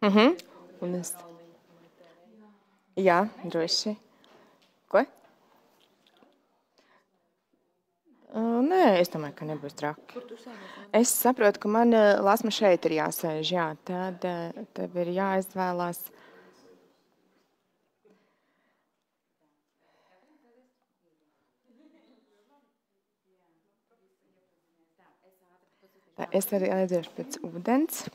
Un es... Jā, droši. Ko? Nē, es domāju, ka nebūs traki. Es saprotu, ka man lasma šeit ir jāsēž, jā. Tad tev ir jāizvēlās. Tā, es arī aiziešu pēc ūdens.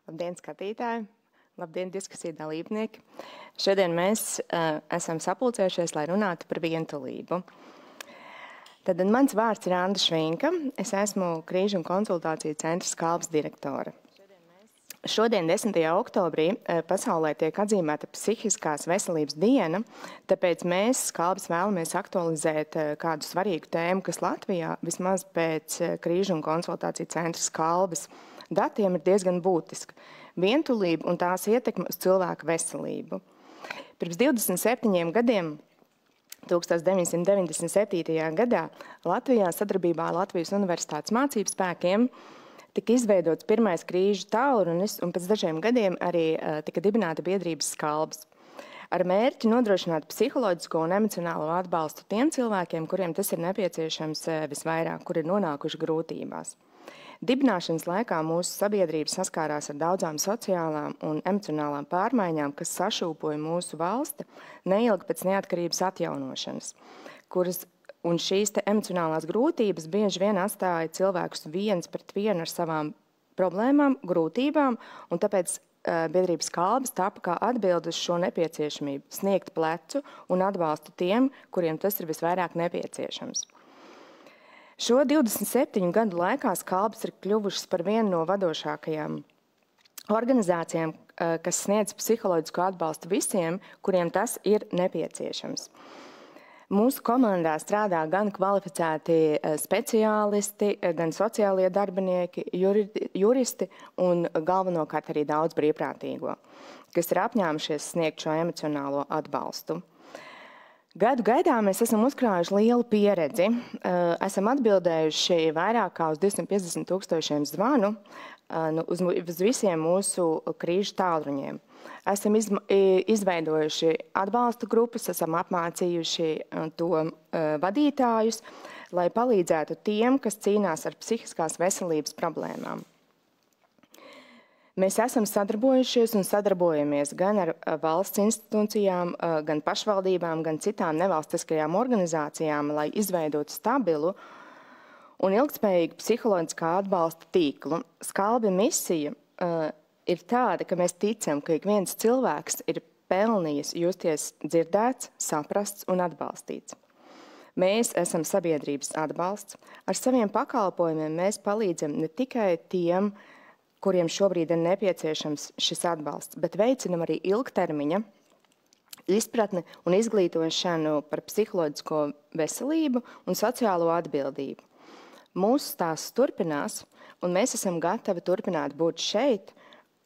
Labdien, skatītāji! Labdien, diskusiju dalībnieki! Šodien mēs esam sapulcējušies, lai runātu par vientulību. Tad mans vārds ir Anda Švinka. Es esmu Krīžu un konsultāciju centra Skalbas direktore. Šodien, 10. oktobrī, pasaulē tiek atzīmēta psihiskās veselības diena, tāpēc mēs Skalbas vēlamies aktualizēt kādu svarīgu tēmu, kas Latvijā, vismaz pēc Krīžu un konsultāciju centra Skalbas datiem, ir diezgan būtiska. Vientulība un tās ietekme uz cilvēku veselību. Pirms 27 gadiem, 1997. gadā, Latvijā sadarbībā ar Latvijas Universitātes mācību spēkiem tika izveidots pirmais krīžu tālrunis, un pēc dažiem gadiem arī tika dibināta biedrības Skalbas. Ar mērķi nodrošināt psiholoģisko un emocionālo atbalstu tiem cilvēkiem, kuriem tas ir nepieciešams visvairāk, kuri ir nonākuši grūtībās. Dibināšanas laikā mūsu sabiedrība saskārās ar daudzām sociālām un emocionālām pārmaiņām, kas sašūpoja mūsu valsti neilgi pēc neatkarības atjaunošanas, un šīs emocionālās grūtības bieži vien atstāja cilvēkus viens pret vienu ar savām problēmām, grūtībām, un tāpēc biedrības Skalbas tapa kā atbilde uz šo nepieciešamību sniegt plecu un atbalstu tiem, kuriem tas ir visvairāk nepieciešams. Šo 27 gadu laikā Skalbas ir kļuvušas par vienu no vadošākajām organizācijām, kas sniedz psiholoģisko atbalstu visiem, kuriem tas ir nepieciešams. Mūsu komandā strādā gan kvalificēti speciālisti, gan sociālie darbinieki, juristi un galvenokārt arī daudz brīvprātīgo, kas ir apņēmušies sniegt šo emocionālo atbalstu. Gadu gaidā mēs esam uzkrājuši lielu pieredzi, esam atbildējuši vairāk kā uz 250 000 zvanu uz visiem mūsu krīžu tālruņiem. Esam izveidojuši atbalsta grupas, esam apmācījuši to vadītājus, lai palīdzētu tiem, kas cīnās ar psihiskās veselības problēmām. Mēs esam sadarbojušies un sadarbojamies gan ar valsts institūcijām, gan pašvaldībām, gan citām nevalstiskajām organizācijām, lai izveidotu stabilu un ilgtspējīgu psiholoģiskā atbalsta tīklu. Skalba misija ir tāda, ka mēs ticam, ka ik viens cilvēks ir pelnījis justies dzirdēts, saprasts un atbalstīts. Mēs esam sabiedrības atbalsts. Ar saviem pakalpojumiem mēs palīdzam ne tikai tiem, kuriem šobrīd ir nepieciešams šis atbalsts, bet veicinam arī ilgtermiņa izpratni un izglītošanu par psiholoģisko veselību un sociālo atbildību. Mūsu stāsts turpinās, un mēs esam gatavi turpināt būt šeit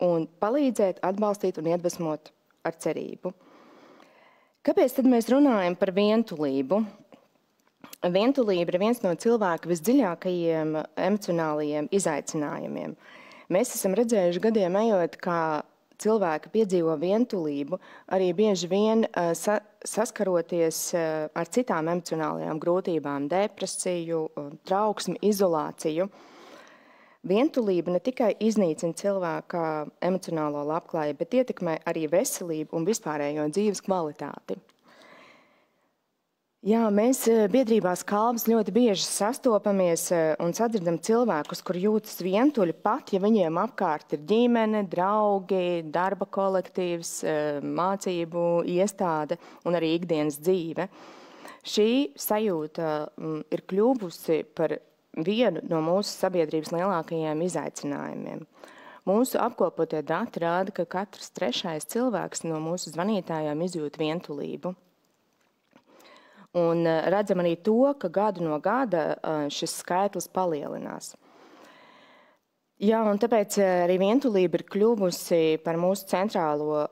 un palīdzēt, atbalstīt un iedvesmot ar cerību. Kāpēc tad mēs runājam par vientulību? Vientulība ir viens no cilvēka visdziļākajiem emocionālajiem izaicinājumiem. Mēs esam redzējuši gadiem ejot, kā cilvēki piedzīvo vientulību, arī bieži vien saskaroties ar citām emocionālajām grūtībām, depresiju, trauksmi, izolāciju. Vientulība ne tikai iznīcina cilvēka emocionālo labklājību, bet ietekmē arī veselību un vispārējo dzīves kvalitāti. Jā, mēs biedrībā Skalbas ļoti bieži sastopamies un sadzirdam cilvēkus, kur jūtas vientuļi pat, ja viņiem apkārt ir ģimene, draugi, darba kolektīvs, mācību iestāde un arī ikdienas dzīve. Šī sajūta ir kļuvusi par vienu no mūsu sabiedrības lielākajiem izaicinājumiem. Mūsu apkopotie dati rāda, ka katrs 3. cilvēks no mūsu zvanītājiem izjūt vientulību. Un redzam arī to, ka gadu no gada šis skaitlis palielinās. Jā, un tāpēc arī vientulība ir kļuvusi par mūsu centrālo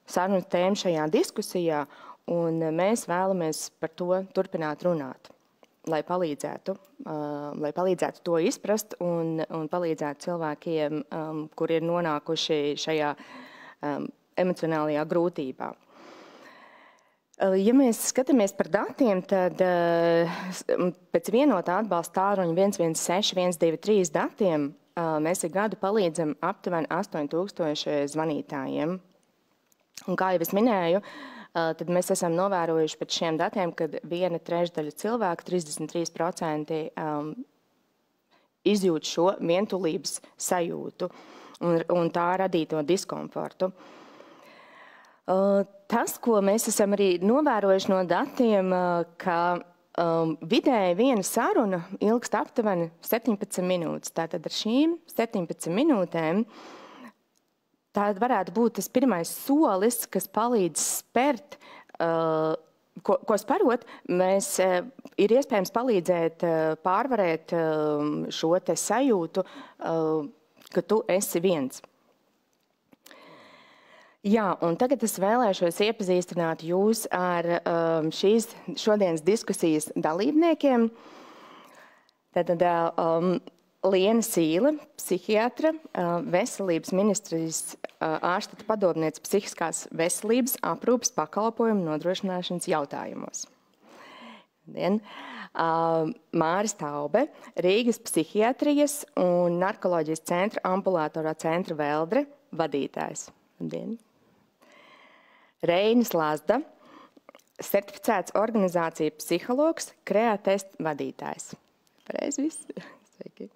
sarunu tēmu šajā diskusijā, un mēs vēlamies par to turpināt runāt, lai palīdzētu to izprast un palīdzētu cilvēkiem, kuri ir nonākuši šajā emocionālajā grūtībā. Ja mēs skatāmies par datiem, tad pēc vienotā atbalsta tālruņa 116 123 datiem mēs ik gadu palīdzam aptuveni 8000 zvanītājiem. Un kā jau es minēju, tad mēs esam novērojuši pēc šiem datiem, ka 1/3 cilvēku, 33%, izjūt šo vientulības sajūtu. un tā radīto diskomfortu. Tas, ko mēs esam arī novērojuši no datiem, ka vidēji viena saruna ilgst aptuveni 17 minūtes. Tātad ar šīm 17 minūtēm tā varētu būt tas pirmais solis, kas palīdz spērt, ko sparot, ir iespējams palīdzēt pārvarēt šo te sajūtu, ka tu esi viens. Jā, un tagad es vēlēšos iepazīstināt jūs ar šīs šodienas diskusijas dalībniekiem. Tātad Liena Sīle, psihiatra, veselības ministrijas ārstata padomniece psihiskās veselības aprūpes pakalpojumu nodrošināšanas jautājumos. Māris Taube, Rīgas psihiatrijas un narkoloģijas centra ambulatorā centra Veldre vadītājs. Reinis Lazda, certificēts organizācija psihologs, kreatest vadītājs. Pareizi viss? Sveiki.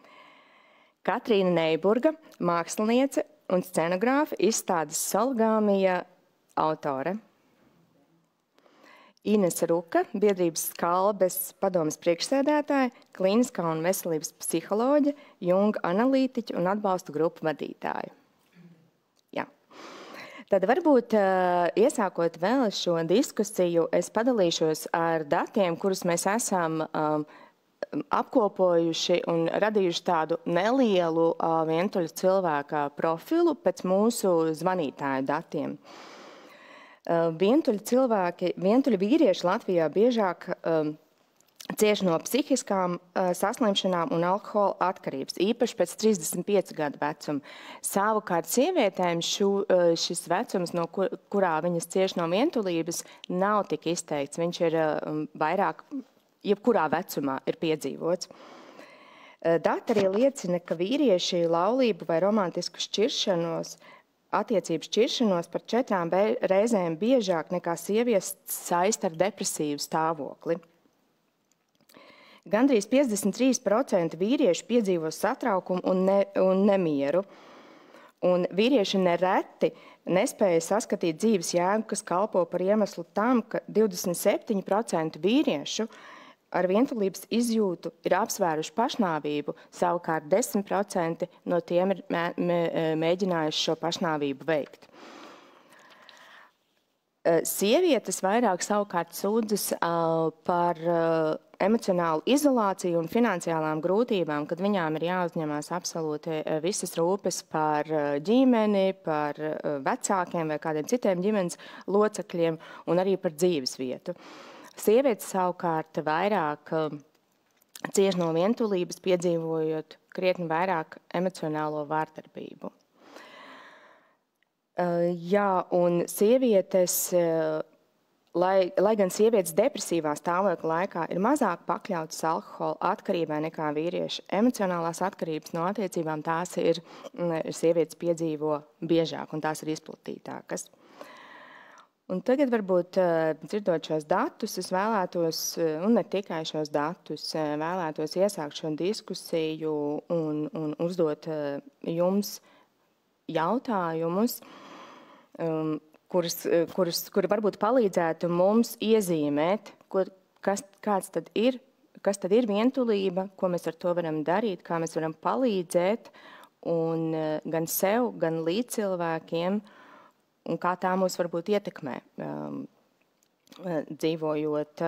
Katrīna Neiburga, māksliniece un scenogrāfa, izstādes Solgāmija autore. Ines Ruka, biedrības Skalbes padomes priekšsēdētāja, klīniskā un veselības psiholoģe, Junga analītiķa un atbalstu grupu vadītāja. Tad varbūt iesākot vēl šo diskusiju, es padalīšos ar datiem, kurus mēs esam apkopojuši un radījuši tādu nelielu vientuļu cilvēka profilu pēc mūsu zvanītāju datiem. Vientuļi vīrieši Latvijā biežāk cieši no psihiskām saslimšanām un alkohola atkarības, īpaši pēc 35 gadu vecuma. Savukārt sievietēm šis vecums, no kurā viņas cieši no vientulības, nav tik izteikts. Viņš ir vairāk, jebkurā vecumā ir piedzīvots. Dati arī liecina, ka vīrieši laulību vai romantisku attiecību šķiršanos par 4 reizēm biežāk nekā sievietes saista ar depresīvu stāvokli. Gandrīz 53% vīrieši piedzīvo satraukumu un nemieru. Un vīrieši nereti nespēja saskatīt dzīves jēgu, kas kalpo par iemeslu tam, ka 27% vīriešu ar vientulības izjūtu ir apsvēruši pašnāvību, savukārt 10% no tiem ir mēģinājuši šo pašnāvību veikt. Sievietes vairāk savukārt sūdzas par emocionālu izolāciju un finansiālām grūtībām, kad viņām ir jāuzņemās absolūti visas rūpes par ģimeni, par vecākiem vai kādiem citiem ģimenes locekļiem un arī par dzīves vietu. Sievietes savukārt vairāk cieši no vientulības, piedzīvojot krietni vairāk emocionālo vārdarbību. Jā, un sievietes, lai gan sievietes depresīvā stāvokļa laikā ir mazāk pakļautas alkohola atkarībai nekā vīrieši, emocionālās atkarības no attiecībām tās ir sievietes piedzīvo biežāk un tās ir izplatītākas. Un tagad varbūt dzirdot šos datus, es vēlētos, un ne tikai šos datus, vēlētos iesākt šo diskusiju un uzdot jums jautājumus, kuri varbūt palīdzētu mums iezīmēt, kas tad ir vientulība, ko mēs ar to varam darīt, kā mēs varam palīdzēt un gan sev, gan līdzcilvēkiem, un kā tā mūs varbūt ietekmē, dzīvojot,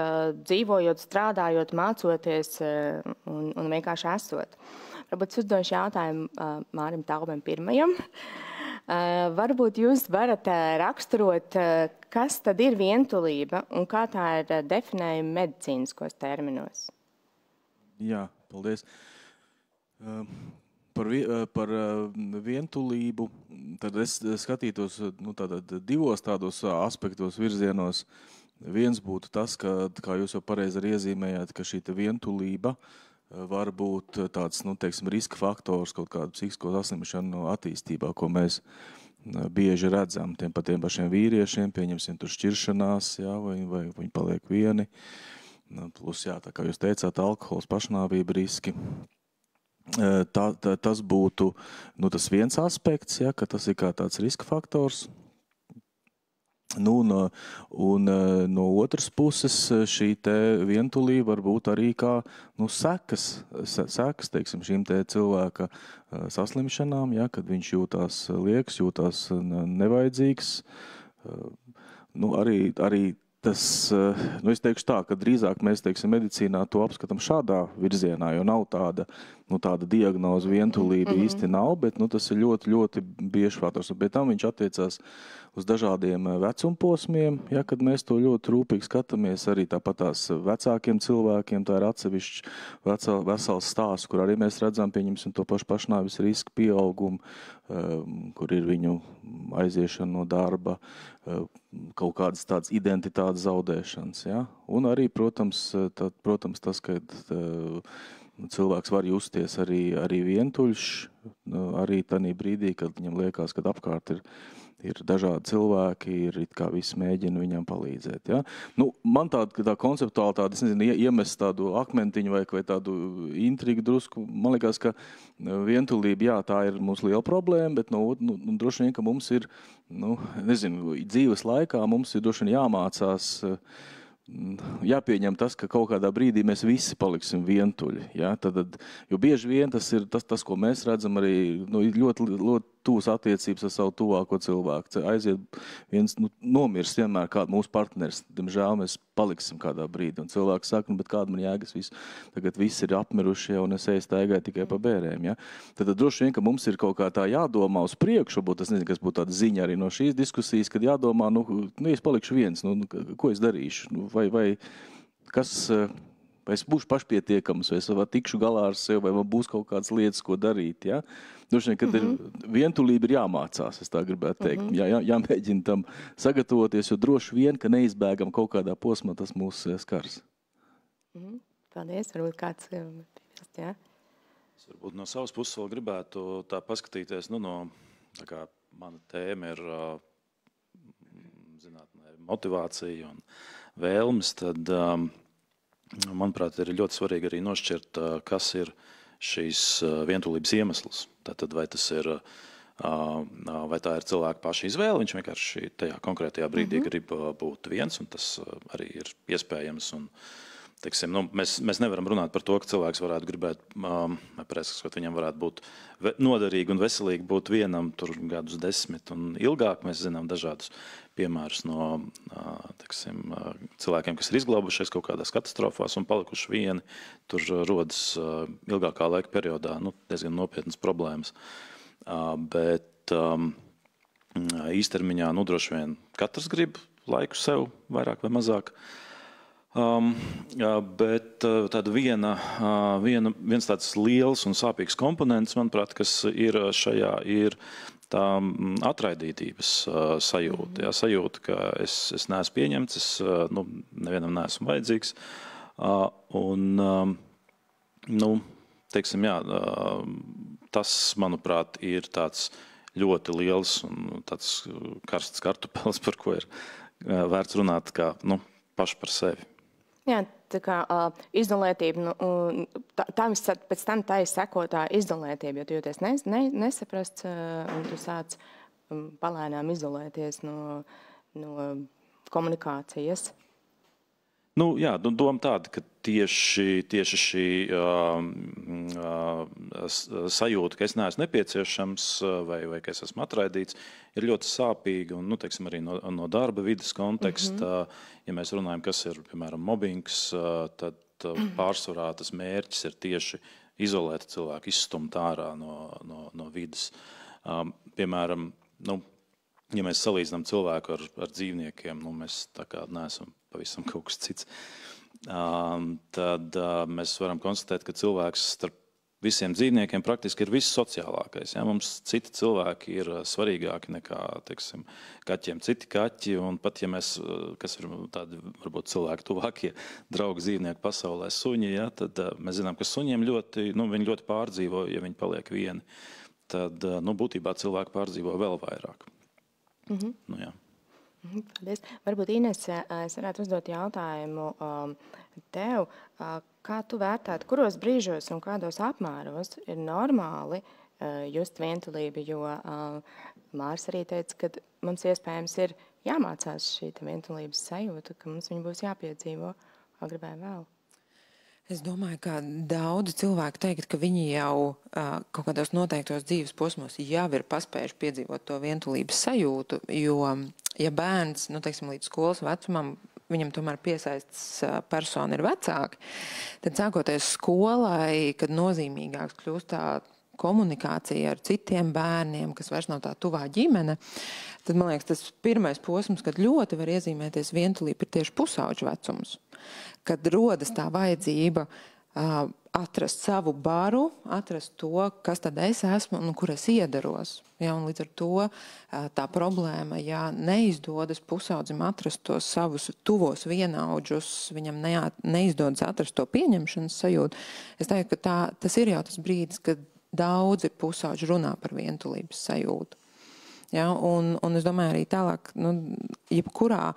strādājot, mācoties un vienkārši esot. Varbūt uzdošu jautājumu Mārim Taubem pirmajam. Varbūt jūs varat raksturot, kas tad ir vientulība un kā tā ir definējama medicīniskos terminos? Jā, paldies. Par vientulību tad es skatītos divos tādos aspektos, virzienos. Viens būtu tas, ka, kā jūs jau pareizi arī iezīmējāt, ka šī vientulība var būt tāds, teiksim, riska faktors kaut kādu psihisko saslimšanu attīstībā, ko mēs bieži redzam tiem pašiem vīriešiem, pieņemsim tur šķiršanās, jā, vai viņi paliek vieni. Plus, jā, tā kā jūs teicāt, alkohols, pašnāvība riski. Tas būtu tas viens aspekts, ja, ka tas ir kā tāds riska faktors. Un no otras puses šī te vientulība var būt arī kā sekas, teiksim, šīm te cilvēka saslimšanām, ja, kad viņš jūtās liekas, jūtās nevajadzīgs. Arī tas, es teikšu tā, ka drīzāk mēs, teiksim, medicīnā to apskatām šādā virzienā, jo nav tāda diagnoze vientulība īsti nav, bet tas ir ļoti, ļoti bieži faktors. Pēc tam viņš attiecās uz dažādiem vecumposmiem, ja, kad mēs to ļoti rūpīgi skatāmies, arī tāpat tās vecākiem cilvēkiem, tā ir atsevišķi vesels stāsts, kur arī mēs redzam, pieņemsim to pašnāves risku pieaugumu, kur ir viņu aiziešana no darba, kaut kādas tādas identitātes zaudēšanas. Ja? Un arī, protams, tas, ka cilvēks var justies arī vientuļš, arī tādā brīdī, kad viņam liekas, ka apkārt ir dažādi cilvēki, ir it kā visi mēģina viņam palīdzēt. Ja? Man tā konceptuāli es nezinu, iemest tādu akmentiņu vai tādu intrigu drusku. Man liekas, ka vientulība, jā, tā ir mūsu liela problēma, bet droši vien, ka mums ir, dzīves laikā mums ir droši vien jāmācās, jāpieņem tas, ka kaut kādā brīdī mēs visi paliksim vientuļi. Ja? Jo bieži vien tas ir tas, ko mēs redzam arī ļoti tūs attiecības ar savu tuvāko cilvēku. Aiziet viens, nomirst vienmēr kādu mūsu partneris. Diemžēl mēs paliksim kādā brīdī. Un cilvēks saka, bet kāda man jēgas tagad visi ir apmirušie un es eju staigāju tikai pa bērēm. Ja? Tad droši vien, ka mums ir kaut kā tā jādomā uz priekšu, varbūt es nezinu, kas būtu tāda ziņa arī no šīs diskusijas, kad jādomā, es palikšu viens, ko es darīšu, vai kas... Vai es būšu pašpietiekams, vai es tikšu galā ar sevi, vai man būs kaut kādas lietas, ko darīt. Ja? Droši vien, kad vientulība ir jāmācās, es tā gribētu teikt. Jāmēģina tam sagatavoties, jo droši vien, ka neizbēgam kaut kādā posmā tas mūs skars. Paldies, varbūt kāds piebilst, jā? Es varbūt no savas puses vēl gribētu tā paskatīties, tā kā mana tēma ir zinātnē, motivācija un vēlmes, tad... Manuprāt, ir ļoti svarīgi arī nošķirt, kas ir šīs vientulības iemesls. Tātad, vai tā ir cilvēka paša izvēle, viņš vienkārši tajā konkrētajā brīdī grib būt viens, un tas arī ir iespējams. Un, teiksim, mēs nevaram runāt par to, ka cilvēks varētu gribēt, ka viņam varētu būt noderīgi un veselīgi būt vienam tur gadus 10 un ilgāk. Mēs zinām dažādus piemērus no cilvēkiem, kas ir izglābušies kaut kādās katastrofās un palikuši vieni. Tur rodas ilgākā laika periodā diezgan nopietnas problēmas. Bet īstermiņā droši vien katrs grib laiku sev vairāk vai mazāk. Bet viens tāds liels un sāpīgs komponents, manuprāt, kas ir šajā, ir tā atraidītības sajūta. Jā, sajūta, ka es neesmu pieņemts, es nevienam neesmu vajadzīgs. Tas, manuprāt, ir tāds ļoti liels un tāds karsts kartupelis, par ko ir vērts runāt kā paši par sevi. Jā, tā kā izolētība, pēc tam tā ir sekotā izolētība, jo tu jūties nesaprasts un tu sāc palēnām izolēties no komunikācijas. Jā, doma tāda, ka tieši šī sajūta, ka es neesmu nepieciešams vai ka es esmu atraidīts, ir ļoti sāpīga. Un, arī no darba vidas konteksta, ja mēs runājam, kas ir, piemēram, mobbings, tad pārsvarā tas mērķis ir tieši izolēt cilvēku, izstumt ārā no vidas. Piemēram, ja mēs salīdzinām cilvēku ar dzīvniekiem, mēs tā kā neesam pavisam kaut kas cits, tad mēs varam konstatēt, ka cilvēks starp visiem dzīvniekiem praktiski ir vissociālākais. Ja? Mums citi cilvēki ir svarīgāki nekā, kaķiem citi kaķi, un pat ja mēs, kas ir tādi varbūt cilvēki tuvākie draugi dzīvnieku pasaulē, suņi, ja? Tad mēs zinām, ka suņiem viņi ļoti pārdzīvo, ja viņi paliek vieni. Tad, būtībā cilvēki pārdzīvo vēl vairāk. Jā. Paldies. Varbūt, Ines, es varētu uzdot jautājumu tev. Kā tu vērtētu, kuros brīžos un kādos apmēros ir normāli just vientulību, jo Māris arī teica, ka mums iespējams ir jāmācās šī vientulības sajūta, ka mums viņa būs jāpiedzīvo agri vai vēl. Es domāju, ka daudzi cilvēki teikt, ka viņi jau kaut kādos noteiktos dzīves posmos jau ir paspējuši piedzīvot to vientulības sajūtu, jo, ja bērns, teiksim, līdz skolas vecumam, viņam tomēr piesaistas persona ir vecāki, tad sākoties skolai, kad nozīmīgāks kļūst tā komunikācija ar citiem bērniem, kas vairs nav tā tuvā ģimene, tad, man liekas, tas pirmais posms, kad ļoti var iezīmēties vientulība, ir tieši pusauģu vecums. Kad rodas tā vajadzība atrast savu baru, atrast to, kas tad es esmu un kur es iedaros. Ja, un līdz ar to tā problēma, ja neizdodas pusaudzim atrast tos savus tuvos vienaudžus, viņam neizdodas atrast to pieņemšanas sajūtu, es teiktu, ka tas ir jau tas brīdis, kad daudzi pusauģi runā par vientulības sajūtu. Ja, un es domāju arī tālāk, jebkurā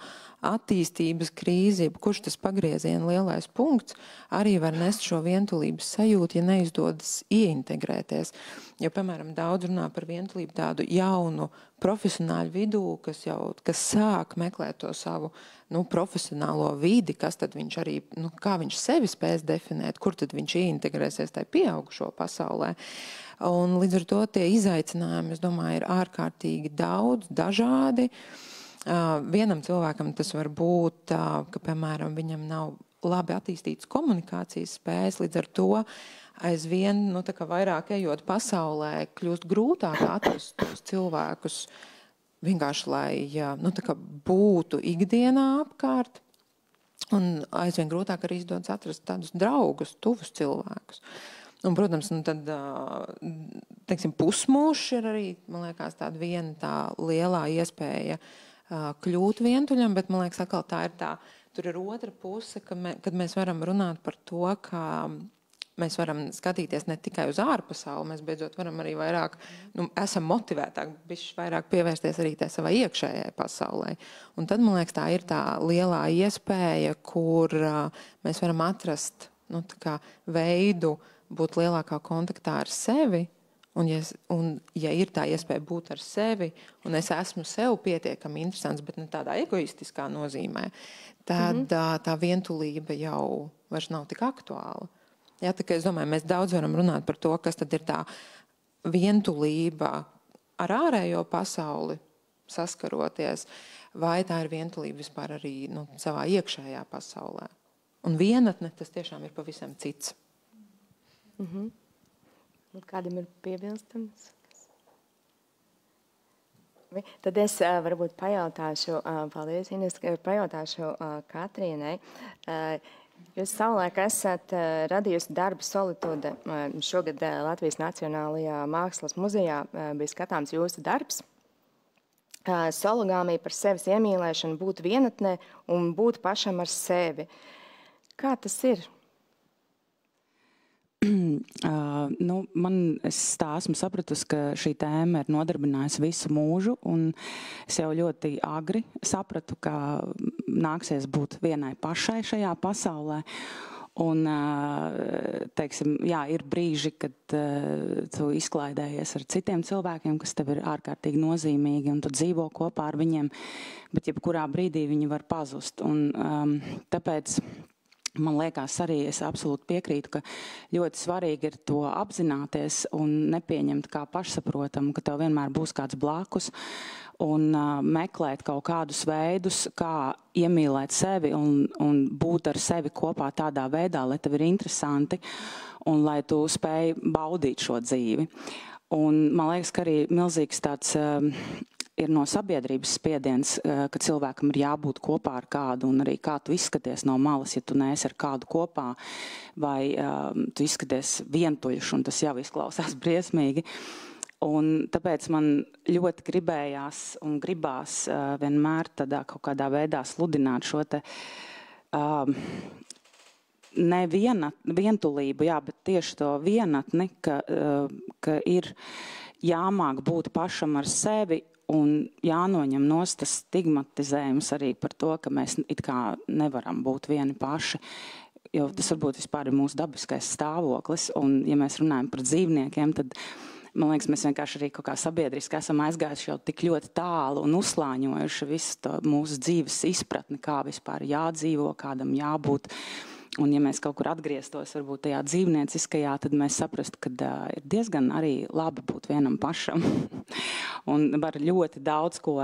attīstības krīze, jebkurš tas pagrieziena lielais punkts, arī var nest šo vientulības sajūtu, ja neizdodas ieintegrēties. Jo, piemēram, daudz runā par vientulību tādu jaunu profesionāļu vidū, kas sāk meklēt to savu profesionālo vidi, kas tad viņš arī, kā viņš sevi spēs definēt, kur tad viņš ieintegrēsies tajā pieaugušo pasaulē. Un līdz ar to tie izaicinājumi, es domāju, ir ārkārtīgi daudz, dažādi. Vienam cilvēkam tas var būt, ka, piemēram, viņam nav labi attīstītas komunikācijas spējas, līdz ar to aizvien, tā kā vairāk ejot pasaulē, kļūst grūtāk atrast tos cilvēkus, vienkārši, lai, tā kā būtu ikdienā apkārt, un aizvien grūtāk arī izdodas atrast tādus draugus, tuvus cilvēkus. Un, protams, tad, teiksim, pusmūžs ir arī, man liekas, tāda viena tā lielā iespēja kļūt vientuļam, bet, man liekas, atkal tā ir tur ir otra puse, kad mēs varam runāt par to, ka mēs varam skatīties ne tikai uz ārpasauli, mēs beidzot varam arī vairāk, esam motivētāk, bišķi vairāk pievērsties arī tā savai iekšējai pasaulē. Un tad, man liekas, tā ir tā lielā iespēja, kur mēs varam atrast, tā kā veidu, būt lielākā kontaktā ar sevi, un ja ir tā iespēja būt ar sevi, un es esmu sev pietiekami interesants, bet ne tādā egoistiskā nozīmē, tad tā vientulība jau vairs nav tik aktuāla. Ja, tā kā es domāju, mēs daudz varam runāt par to, kas tad ir tā vientulība ar ārējo pasauli saskaroties, vai tā ir vientulība vispār arī savā iekšējā pasaulē. Un vienatne tas tiešām ir pavisam cits. Kādam ir piebilstams? Tad es varbūt pajautāšu, paldies, Ines, pajautāšu Katrīnai. Jūs savulaik esat radījusi darbu Solitude. Šogad Latvijas Nacionālajā Mākslas muzejā bija skatāms jūsu darbs. Sologāmija par sevis iemīlēšanu, būt vienatnē un būt pašam ar sevi. Kā tas ir? Es tā esmu sapratusi, ka šī tēma ir nodarbinājusi visu mūžu, un es jau ļoti agri sapratu, ka nāksies būt vienai pašai šajā pasaulē. Un, teiksim, ir brīži, kad tu izklaidējies ar citiem cilvēkiem, kas tev ir ārkārtīgi nozīmīgi, un tu dzīvo kopā ar viņiem, bet jebkurā brīdī viņi var pazust. Un tāpēc man liekas arī, es absolūti piekrītu, ka ļoti svarīgi ir to apzināties un nepieņemt kā pašsaprotamu, ka tev vienmēr būs kāds blakus, un meklēt kaut kādus veidus, kā iemīlēt sevi un būt ar sevi kopā tādā veidā, lai tev ir interesanti un lai tu spēj baudīt šo dzīvi. Un man liekas, ka arī milzīgs tāds ir no sabiedrības spiediens, ka cilvēkam ir jābūt kopā ar kādu, un arī kā tu izskaties no malas, ja tu neesi ar kādu kopā, vai tu izskaties vientuļš, un tas jau izklausās briesmīgi. Un tāpēc man ļoti gribējās un gribās vienmēr tādā kaut kādā veidā sludināt šo te ne vientulību, bet tieši to vienatni, ka ir jāmāk būt pašam ar sevi, un jānoņem nost tas stigmatizējums arī par to, ka mēs it kā nevaram būt vieni paši. jo tas varbūt vispār ir mūsu dabiskais stāvoklis. Un, ja mēs runājam par dzīvniekiem, tad man liekas, mēs vienkārši arī kaut kā sabiedriski esam aizgājuši jau tik ļoti tālu un uzslāņojuši visu to mūsu dzīves izpratni, kā vispār jādzīvo, kādam jābūt. Un, ja mēs kaut kur atgrieztos, varbūt tajā dzīvnieciskajā, tad mēs saprastu, ka ir diezgan arī labi būt vienam pašam. Un var ļoti daudz ko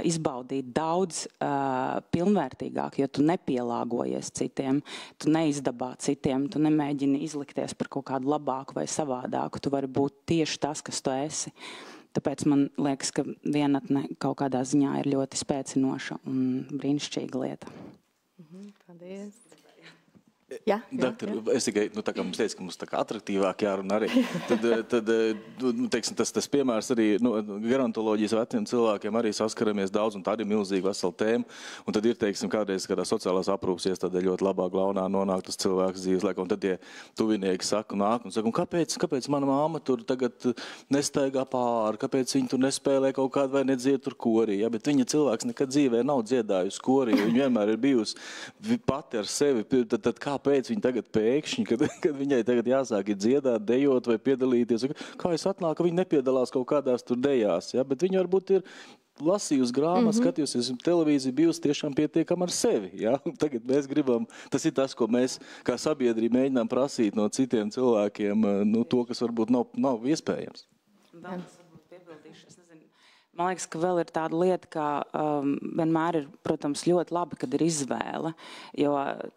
izbaudīt, daudz pilnvērtīgāk, jo tu nepielāgojies citiem, tu neizdabā citiem, tu nemēģini izlikties par kaut kādu labāku vai savādāku. Tu vari būt tieši tas, kas tu esi. Tāpēc man liekas, ka vienatne kaut kādā ziņā ir ļoti spēcinoša un brīnišķīga lieta. Paldies. Jā, Doktor, es tikai, tā kā mums teica, ka mums tā kā atraktīvāk jārunā arī, tad teiksim, tas piemērs arī, gerontoloģijas veciem cilvēkiem arī saskaramies daudz, un tā ir milzīga vesela tēma, un tad ir, teiksim, kādreiz kādā sociālās aprūpas iestādē ļoti labā glaunā nonāk tas cilvēks dzīves laikā, un tad tie tuvinieki saka, nāk un saka, un kāpēc mana māma tur tagad nestaigā pāri, kāpēc viņa tur nespēlē kaut kādu vai nedzied tur korī, ja, bet viņa cilvēks nekad dzīvē nav dziedājusi korī, viņa vienmēr ir bijusi pati ar sevi, tad kāpēc viņa tagad pēkšņi, kad viņai tagad jāsāk dziedāt, dejot vai piedalīties? Kā es atnāku, ka viņa nepiedalās kaut kādās tur dejās, ja? Bet viņa varbūt ir lasījusi grāmatu, skatījusies televīziju, bijusi tiešām pietiekama ar sevi. Ja? Tagad mēs gribam, tas ir tas, ko mēs kā sabiedrība mēģinām prasīt no citiem cilvēkiem, to, kas varbūt nav iespējams. Man liekas, ka vēl ir tāda lieta, ka vienmēr ir, protams, ļoti labi, kad ir izvēle, jo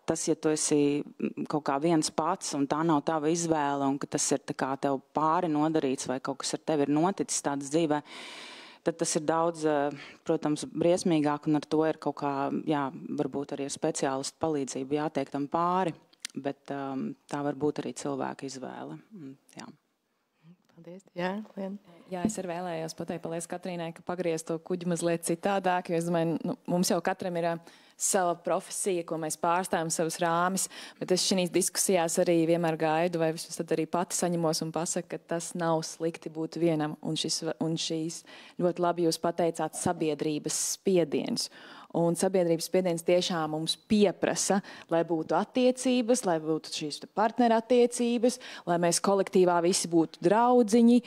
tas, ja tu esi kaut kā viens pats un tā nav tava izvēle un ka tas ir tā kā tev pāri nodarīts vai kaut kas ar tevi ir noticis tāds dzīvē, tad tas ir daudz, protams, briesmīgāk un ar to ir kaut kā, jā, varbūt arī ar speciālistu palīdzību jātiek tam pāri, bet tā var būt arī cilvēka izvēle. Jā. Paldies. Jā, Liena. Jā, es arī vēlējos pateikt, paldies Katrīnai, ka pagriez to kuģi mazliet citādāk, jo es domāju, mums jau katram ir sava profesija, ko mēs pārstāvam, savus rāmis, bet es šīs diskusijās arī vienmēr gaidu, vai vismaz tad arī pati saņemos un pasaku, ka tas nav slikti būt vienam, un šīs ļoti labi jūs pateicāt sabiedrības spiediens. Un sabiedrības spiediens tiešām mums pieprasa, lai būtu attiecības, lai būtu šīs partnerattiecības, lai mēs kolektīvā visi būtu draudziņi.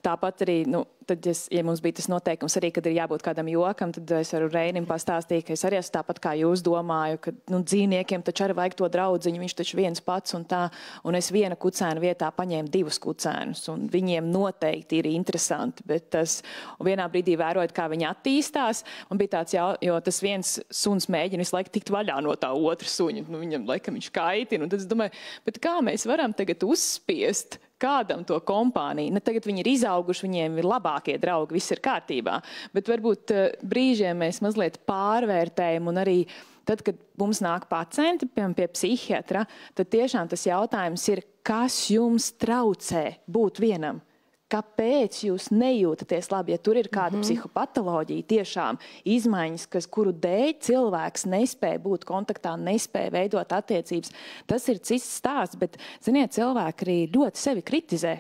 Tāpat arī, tad, ja mums bija tas noteikums arī, kad ir jābūt kādam jokam, tad es varu Reinim pastāstīt, ka es arī esmu tāpat kā jūs domāju, ka dzīvniekiem taču arī vajag to draudziņu, viņš taču viens pats un tā, un es viena kucēna vietā paņēmu 2 kucēnus, un viņiem noteikti ir interesanti, bet tas, un vienā brīdī vērojot, kā viņi attīstās, man bija tāds jo tas viens suns mēģina visu laiku tikt vaļā no tā otra suņa, viņam laikam viņš kaitina, un tad es domāju, bet kā mēs varam tagad uzspiest kādam to kompāniju? Ne, tagad viņi ir izauguši, viņiem ir labākie draugi, viss ir kārtībā, bet varbūt brīžiem mēs mazliet pārvērtējam un arī tad, kad mums nāk pacienti, piemēram, pie psihiatra, tad tiešām tas jautājums ir, kas jums traucē būt vienam? Kāpēc jūs nejūtaties labi, ja tur ir kāda psihopatoloģija, tiešām izmaiņas, kuru dēļ cilvēks nespēja būt kontaktā, nespēja veidot attiecības. Tas ir cits stāsts, bet, ziniet, cilvēki arī ļoti sevi kritizē.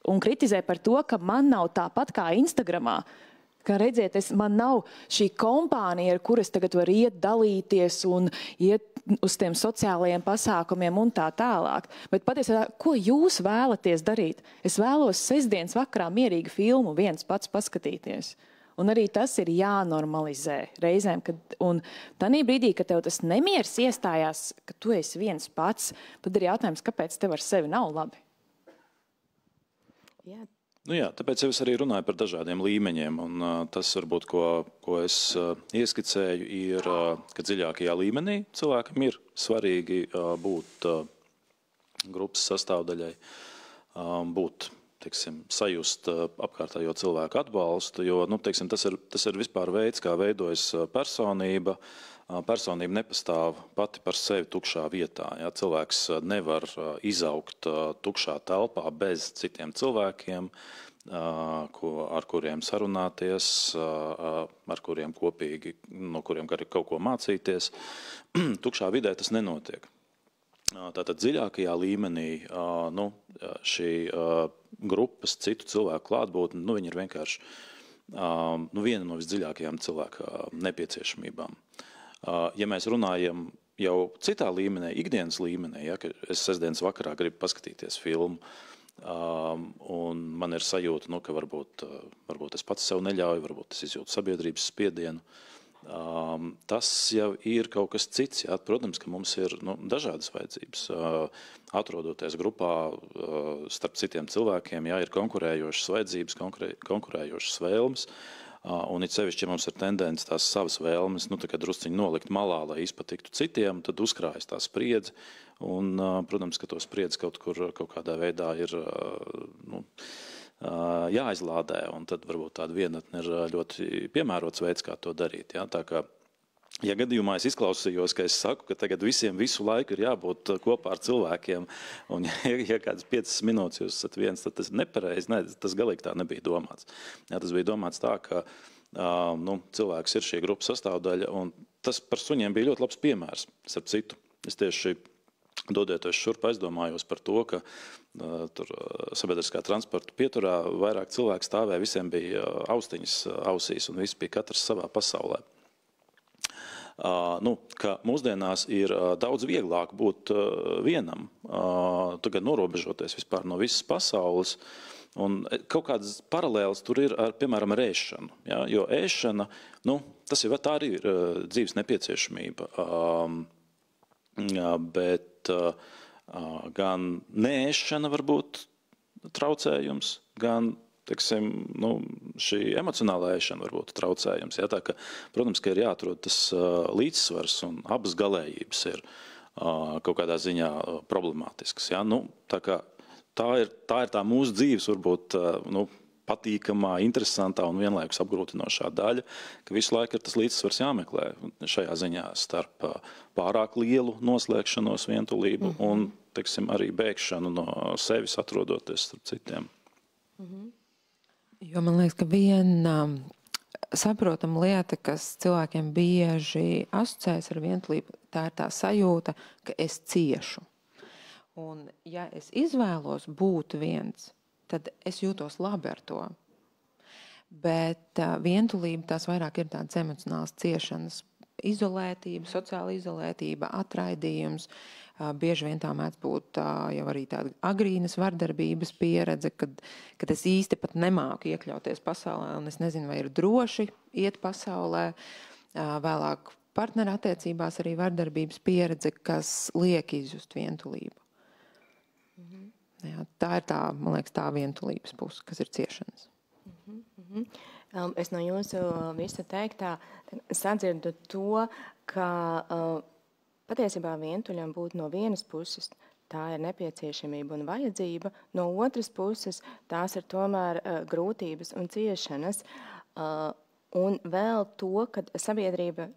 Un kritizē par to, ka man nav tāpat kā Instagramā. Kā redziet, man nav šī kompānija, ar kuras tagad var iet dalīties un iet uz tiem sociālajiem pasākumiem un tā tālāk. Bet patiesībā, ko jūs vēlaties darīt? Es vēlos sestdienas vakarā mierīgu filmu viens pats paskatīties. Un arī tas ir jānormalizē reizēm. Un tanī brīdī, kad tev tas nemieris iestājās, ka tu esi viens pats, tad ir jautājums, kāpēc tev ar sevi nav labi? Jā. Jā, tāpēc es arī runāju par dažādiem līmeņiem, un tas varbūt, ko es ieskicēju, ir, ka dziļākajā līmenī cilvēkam ir svarīgi būt grupas sastāvdaļai, būt, teiksim, sajust apkārtējo cilvēku atbalstu, jo, teiksim, tas ir vispār veids, kā veidojas personība. Personība nepastāv pati par sevi tukšā vietā. Ja? Cilvēks nevar izaugt tukšā telpā bez citiem cilvēkiem, ar kuriem sarunāties, ar kuriem kopīgi, no kuriem kaut ko mācīties. Tukšā vidē tas nenotiek. Tātad dziļākajā līmenī šī grupas citu cilvēku klātbūtne, viņi ir vienkārši viena no visdziļākajām cilvēka nepieciešamībām. Ja mēs runājam, jau citā līmenī, ikdienas līmenī, ja, ka es sestdienas vakarā gribu paskatīties filmu, un man ir sajūta, nu, ka varbūt es pats sev neļauju, varbūt es izjūtu sabiedrības spiedienu. Tas jau ir kaut kas cits. Jā. Protams, ka mums ir dažādas vajadzības. Atrodoties grupā starp citiem cilvēkiem, jā, ir konkurējošas vajadzības, konkurējošas vēlmes. Un it sevišķi, ja mums ir tendence tās savas vēlmes, drusciņi nolikt malā, lai izpatiktu citiem, tad uzkrājas tā spriedze. Un, protams, ka to spriedzi kaut kādā veidā ir jāizlādē, un tad varbūt tāda vienatne ir ļoti piemērots veids, kā to darīt. Jā. Tā kā, ja gadījumā es izklausījos, ka es saku, ka tagad visiem visu laiku ir jābūt kopā ar cilvēkiem, un ja kādas 5 minūtes jūs esat viens, tad tas ir nepareizi. Ne, tas galīgi tā nebija domāts. Jā, tas bija domāts tā, ka cilvēks ir šī grupas sastāvdaļa, un tas par suņiem bija ļoti labs piemērs, starp citu. Es tieši dodieties šurp aizdomājos par to, ka tur sabiedriskā transporta pieturā vairāk cilvēku stāvēja, visiem bija austiņas ausīs, un visi bija katrs savā pasaulē. Ka mūsdienās ir daudz vieglāk būt vienam, tagad norobežoties vispār no visas pasaules, un kaut kādas paralēlas tur ir ar, piemēram, ar ēšanu, ja? Jo ēšana, tā arī ir dzīves nepieciešamība, bet gan neēšana var būt traucējums, gan šī emocionālā ēšana var būt traucējums. Jā, tā ka, protams, ka ir jāatrod tas līdzsvars, un abas galējības ir kaut kādā ziņā problemātiskas. Jā. Tā ir tā mūsu dzīves, varbūt patīkamā, interesantā un vienlaikus apgrūtinošā daļa, ka visu laiku ir tas līdzsvars jāmeklē šajā ziņā starp pārāk lielu noslēgšanos, vientulību un, arī bēgšanu no sevis, atrodoties starp citiem. Jo man liekas, ka viena saprotama lieta, kas cilvēkiem bieži asociējas ar vientulību, tā ir tā sajūta, ka es ciešu. Un ja es izvēlos būt viens, tad es jūtos labi ar to. Bet vientulība tās vairāk ir tādas emocionālas ciešanas, izolētība, sociāla izolētība, atraidījums. Bieži vien tā mēdz būt jau arī tāda agrīnas vardarbības pieredze, kad es īsti pat nemāku iekļauties pasaulē, un es nezinu, vai ir droši iet pasaulē. Vēlāk partnerattiecībās arī vardarbības pieredze, kas liek izjust vientulību. Jā, tā ir man liekas, tā vientulības puse, kas ir ciešanas. Es no jūsu visu teiktā sadzirdu to, ka patiesībā vientuļam būt no vienas puses, tā ir nepieciešamība un vajadzība, no otras puses tās ir tomēr grūtības un ciešanas. Un vēl to, ka sabiedrība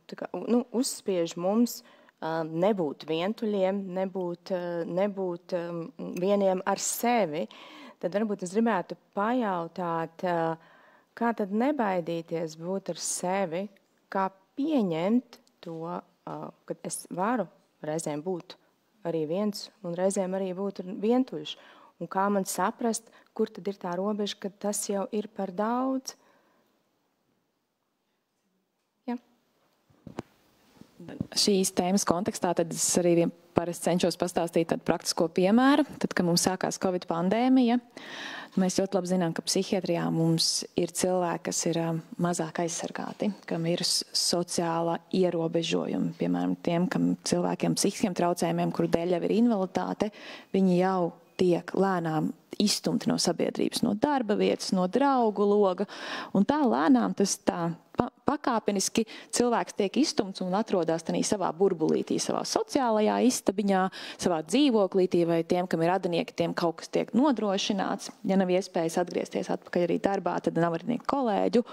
uzspiež mums nebūt vientuļiem, nebūt vieniem ar sevi, tad varbūt es gribētu pajautāt, kā tad nebaidīties būt ar sevi, kā pieņemt to, ka es varu reizēm būt arī viens un reizēm arī būt vientuļš. Un kā man saprast, kur tad ir tā robeža, ka tas jau ir par daudz? Šīs tēmas kontekstā tad es arī parasti cenšos pastāstīt tādu praktisko piemēru. Tad, kad mums sākās Covid pandēmija, mēs ļoti labi zinām, ka psihiatrijā mums ir cilvēki, kas ir mazāk aizsargāti, kam ir sociāla ierobežojumi. Piemēram, tiem cilvēkiem psihiskiem traucējumiem, kuru dēļ jau ir invaliditāte, viņi jau tiek lēnām izstumti no sabiedrības, no darba vietas, no draugu loga. Un tā lēnām tas pakāpeniski cilvēks tiek izstumts un atrodas savā burbulītī, savā sociālajā istabiņā, savā dzīvoklītī, vai tiem, kam ir radinieki, tiem kaut kas tiek nodrošināts. Ja nav iespējas atgriezties atpakaļ arī darbā, tad nav arī kolēģu.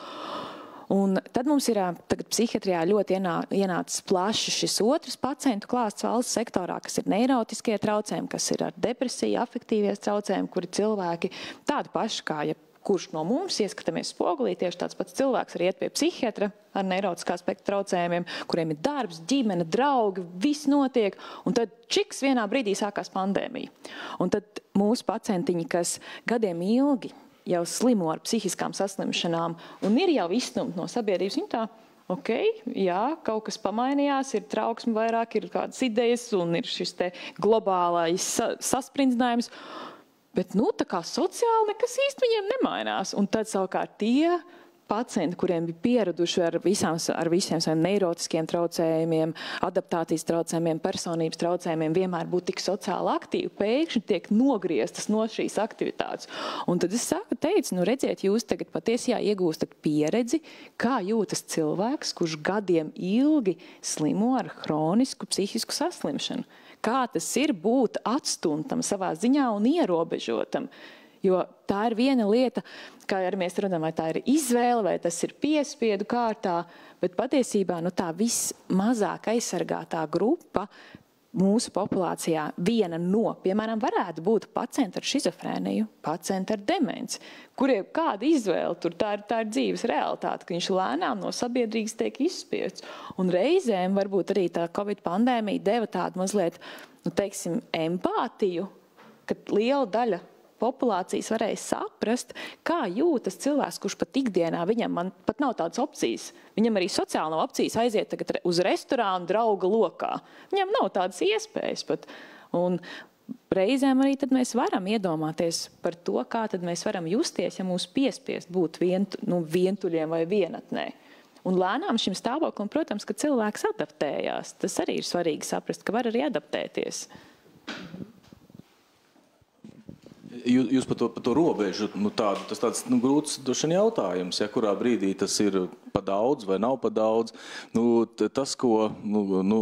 Un tad mums ir tagad psihiatrijā ļoti ienācis plaši šis otrs pacientu klāsts valsts sektorā, kas ir neirotiskie traucējumi, kas ir ar depresiju, afektīvies traucējumi, kuri cilvēki tādi paši kā kurš no mums ieskatāmies spogulī, tieši tāds pats cilvēks arī iet pie psihiatra ar neirotiskā spektra traucējumiem, kuriem ir darbs, ģimene, draugi, viss notiek, un tad čiks vienā brīdī sākās pandēmija. Un tad mūsu pacientiņi, kas gadiem ilgi jau slimo ar psihiskām saslimšanām un ir jau izstumti no sabiedrības, viņi tā Jā, kaut kas pamainījās, ir trauksme vairāk, ir kādas idejas un ir šis te globālais sasprindzinājums. Bet, tā kā sociāli nekas īsti viņiem nemainās. Un tad savukārt tie pacienti, kuriem bija pieraduši ar visiem saviem neirotiskiem traucējumiem, adaptācijas traucējumiem, personības traucējumiem, vienmēr būt tik sociāli aktīvi, pēkšņi tiek nogrieztas no šīs aktivitātes. Un tad es teicu, redziet, jūs tagad patiesi iegūstat pieredzi, kā jūtas cilvēks, kurš gadiem ilgi slimo ar hronisku psihisku saslimšanu. Kā tas ir būt atstumtam savā ziņā un ierobežotam. Jo tā ir viena lieta, kā arī mēs runājam, vai tā ir izvēle, vai tas ir piespiedu kārtā, bet patiesībā tā vismazāk aizsargātā grupa mūsu populācijā viena no, piemēram, varētu būt pacienti ar šizofrēniju, pacienti ar demenci, kuriem kāda izvēle tur, tā ir dzīves realitāte, ka viņš lēnām no sabiedrības tiek izspiests. Un reizēm varbūt arī tā Covid pandēmija deva tādu mazliet, empātiju, ka liela daļa populācijas varēja saprast, kā jūtas cilvēks, kurš pat ikdienā viņam pat nav tādas opcijas. Viņam arī sociāli nav opcijas aiziet tagad uz restorānu drauga lokā. Viņam nav tādas iespējas pat. Un reizēm arī tad mēs varam iedomāties par to, kā tad mēs varam justies, ja mūs piespiest būt vientuļiem vai vienatnē. Un lēnām šim stāvoklim, protams, ka cilvēks adaptējās. Tas arī ir svarīgi saprast, ka var arī adaptēties. Jūs par to robežu, tas tāds grūts jautājums, kurā brīdī tas ir pa daudz vai nav pa daudz. Tas, ko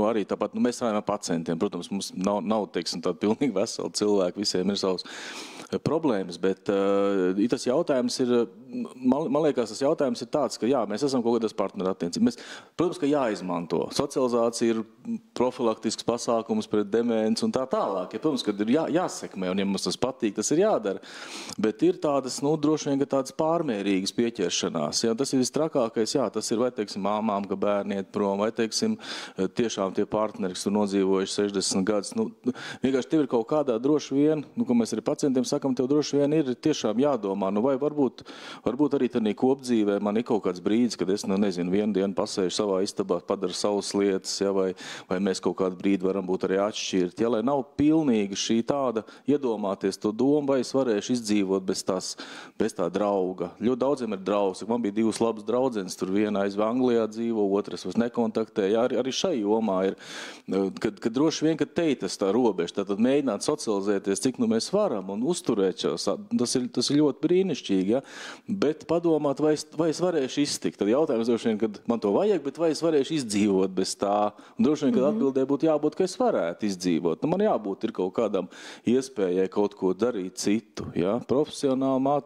arī tāpat, mēs runājam ar pacientiem, protams, mums nav teiksim, tāda pilnīgi vesela cilvēka, visiem ir savs problēmas, bet tas jautājums ir, man liekas, tas jautājums ir tāds, ka jā, mēs esam kaut kādas partnerattiecības. Protams, ka jāizmanto. Socializācija ir profilaktisks pasākums pret demenci un tā tālāk. Protams, ka ir jāsekmē, un ja mums tas patīk, tas ir jādara. Bet ir tādas, droši vien, ka tādas pārmērīgas pieķeršanās. Jā, tas ir vistrakākais, jā, tas ir vai, teiksim, māmām, ka bērni iet prom, vai, teiksim, tiešām tie partneri, kas tur nodzīvojuši 60 gadus. Vienkārši tev ir kaut kādā droši vien, ko mēs arī pacientiem sakam, tev droši vien ir tiešām jādomā, vai varbūt arī tādā kopdzīvē man ir kaut kāds brīdis, kad es, nezinu, vienu dienu pasēžu savā istabā, padara savas lietas, ja, vai mēs kaut kādu brīdi varam būt arī atšķirti. Ja, lai nav pilnīgi šī tāda iedomāties to domu, vai es varēšu izdzīvot bez tā drauga. Ļoti daudziem ir draugs. Man bija divas labas draudzenes, tur viena aiz Anglijā dzīvo, otras vairs nekontaktē. Ja, arī šai jomā ir, kad droši vien, kad teitas tā robeža, tad mēģināt socializēties, cik mēs varam un uzturēt šos. Tas ir ļoti brīnišķīgi, ja? Bet padomāt, vai es varēšu iztikt. Tad jautājums droši vien, kad man to vajag, bet vai es varēšu izdzīvot bez tā. Un droši vien, kad atbildē būtu jābūt, ka es varētu izdzīvot. Man jābūt ir kaut kādam iespējai kaut ko darīt citu. Ja? Profesionāli,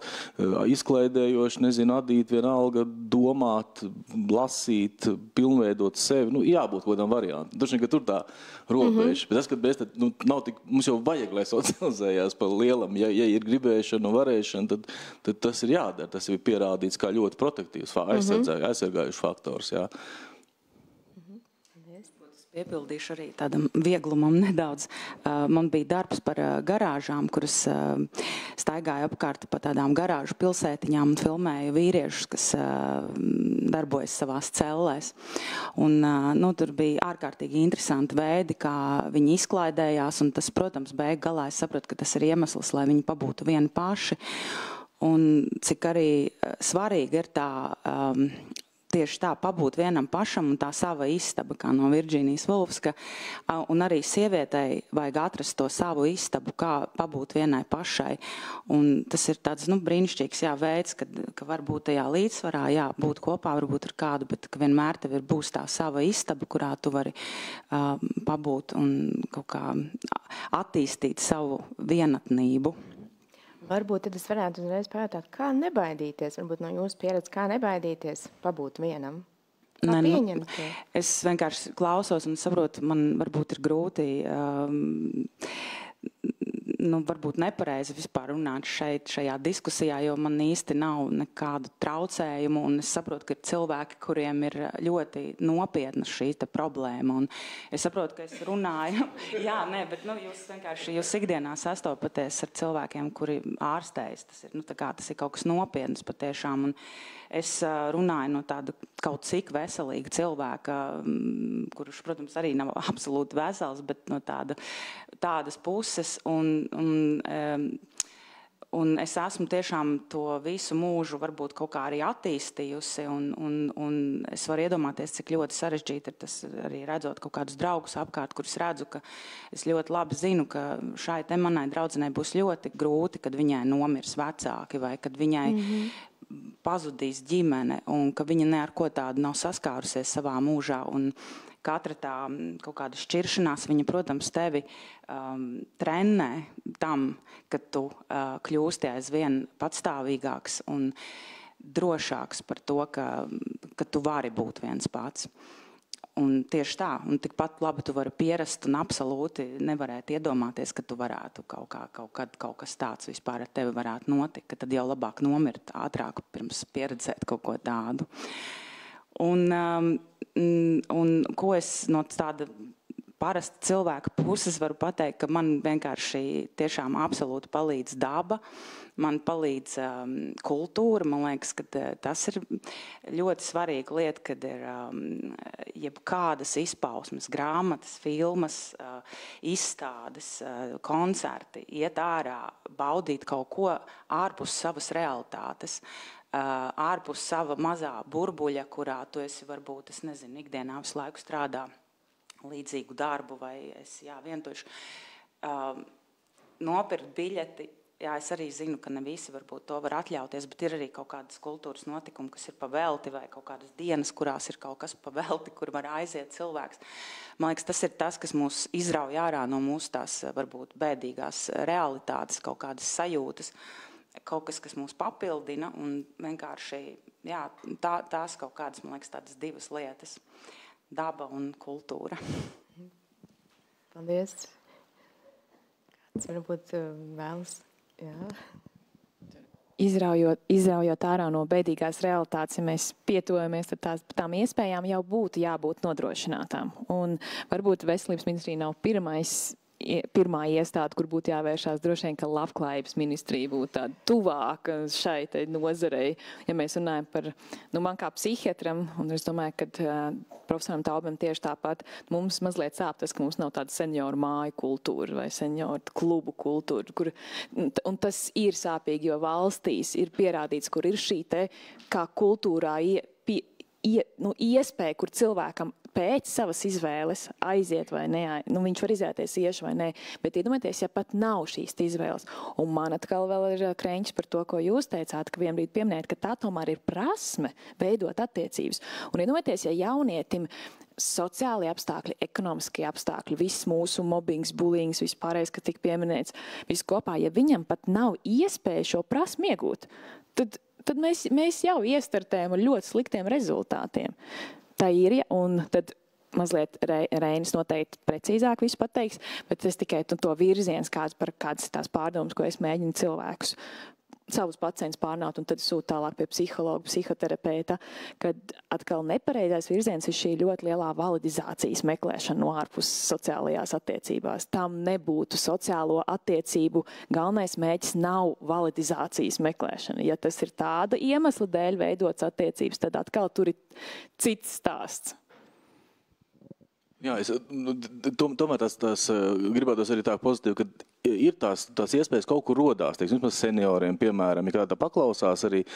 izklaidējoši, nezinu, adīt vienalga, domāt, lasīt, pilnveidot sevi. Jābūt kaut kādam variantam. Droši vien, ka tur tā robeža. Bet tas, kad mēs nav tik, mums jau vajag, lai socializējās pa lielam. Ja ir gribēšana un varēšana, tad tas ir jādara. Tas ir pierādīts kā ļoti protektīvs, aizsargājuši faktors. Jā. Piepildīšu arī tādam vieglumam nedaudz. Man bija darbs par garāžām, kuras staigāja apkārt pa tādām garāžu pilsētiņām un filmēja vīriešus, kas darbojas savās cellēs. Un, tur bija ārkārtīgi interesanti veidi, kā viņi izklaidējās, un tas, protams, beig galā es sapratu, ka tas ir iemesls, lai viņi pabūtu vieni paši. Un cik arī svarīgi ir tā tieši tā pabūt vienam pašam un tā sava istaba, kā no Virģīnijas Vulfs, un arī sievietei vajag atrast to savu istabu, kā pabūt vienai pašai. Un tas ir tāds brīnišķīgs veids, ka var būt tajā līdzsvarā, būt kopā varbūt ar kādu, bet ka vienmēr tev būs tā sava istaba, kurā tu vari pabūt un kaut kā attīstīt savu vienatnību. Varbūt tad es varētu uzreiz pajautāt, kā nebaidīties, varbūt no jūsu pieredzes, kā nebaidīties pabūt vienam? Kā pieņemt to? Es vienkārši klausos un saprotu, man varbūt ir grūti varbūt nepareizi vispār runāt šajā diskusijā, jo man īsti nav nekādu traucējumu, un es saprotu, ka ir cilvēki, kuriem ir ļoti nopietna šī problēma, un es saprotu, ka es runāju, jā, nē, bet jūs ikdienā sastopaties ar cilvēkiem, kuri ārstējas, tas ir kaut kas nopietnas patiešām, un es runāju no tāda kaut cik veselīga cilvēka, kurš, protams, arī nav absolūti vesels, bet no tādas puses, un es esmu tiešām to visu mūžu varbūt kaut kā arī attīstījusi, un es varu iedomāties, cik ļoti sarežģīti ir tas arī redzot kaut kādus draugus apkārt, kurus redzu, ka es ļoti labi zinu, ka šai te manai draudzenei būs ļoti grūti, kad viņai nomirs vecāki vai kad viņai pazudīs ģimene un ka viņa ne ar ko tādu nav saskārusies savā mūžā. Un katra tā kaut kāda šķiršanās, viņa, protams, tevi trenē tam, ka tu kļūsti aizvien patstāvīgāks un drošāks par to, ka tu vari būt viens pats. Un tieši tā, un tikpat labi tu vari pierast un absolūti nevarētu iedomāties, ka tu varētu kaut kas tāds vispār ar tevi varētu notikt, ka tad jau labāk nomirt ātrāk pirms pieredzēt kaut ko tādu. Un ko es no tāda parasta cilvēka puses varu pateikt, ka man vienkārši tiešām absolūti palīdz daba, man palīdz kultūra, man liekas, ka tas ir ļoti svarīga lieta, kad ir jebkādas izpausmes, grāmatas, filmas, izstādes, koncerti, iet ārā, baudīt kaut ko ārpus savas realitātes, ārpus sava mazā burbuļa, kurā tu esi varbūt, es nezinu, ikdienā visu laiku strādā līdzīgu darbu vai vienkārši nopirkt biļeti. Jā, es arī zinu, ka ne visi varbūt to var atļauties, bet ir arī kaut kādas kultūras notikumi, kas ir pavelti vai kaut kādas dienas, kurās ir kaut kas pavelti, kur var aiziet cilvēks. Man liekas, tas ir tas, kas mūs izrauj ārā no mūsu tās varbūt bēdīgās realitātes, kaut kādas sajūtas, kaut kas mūs papildina un vienkārši, jā, tās kaut kādas, man liekas, tādas divas lietas. Daba un kultūra. Paldies. Kāds varbūt vēlas? Jā. Izraujot ārā no bēdīgās realitātes, ja mēs pietuvamies, tad tām iespējām jau būtu jābūt nodrošinātām. Un varbūt veselības ministrija nav pirmā iestāde, kur būtu jāvēršās, droši vien, ka labklājības ministrija būtu tāda tuvāka šai nozarei. Ja mēs runājam par, man kā psihiatram, un es domāju, ka profesoram Taubam tieši tāpat, mums mazliet sāp tas, ka mums nav tāda senioru māju kultūra vai senioru klubu kultūra, un tas ir sāpīgi, jo valstīs ir pierādīts, kur ir šī te, kā kultūrā iespēja, kur cilvēkam pēc savas izvēles aiziet vai ne, viņš var izvēlēties iešu vai nē, bet iedomājieties, ja pat nav šīs izvēles. Un man atkal vēl ir kreņķis par to, ko jūs teicāt, ka vienbrīd pieminējat, ka tā tomēr ir prasme veidot attiecības. Un iedomājieties, ja jaunietim sociāli apstākļi, ekonomiskie apstākļi, viss mūsu mobbings, bullyings, viss pārējais, kas tika pieminēts, viss kopā, ja viņam pat nav iespēja šo prasmi iegūt, tad mēs jau iestartējam ar ļoti sliktiem rezultātiem. Tā ir, un tad mazliet Reinis noteikti precīzāk visu pateiks, bet es tikai to virziens, kādas ir tās pārdomas, ko es mēģinu cilvēkus, savus pacientus pārnāt, un tad sūt tālāk pie psihologa, psihoterapeita, kad atkal nepareizais virziens ir šī ļoti lielā validizācijas meklēšana no ārpus sociālajās attiecībās. Tam nebūtu sociālo attiecību galvenais mēģis nav validizācijas meklēšana. Ja tas ir tāda iemesla dēļ veidots attiecības, tad atkal tur ir cits stāsts. Jā, tomēr tās gribētos arī tā pozitīvi, ka ir tās iespējas kaut kur rodās, teiksim, senioriem, piemēram, ja kādā paklausās arī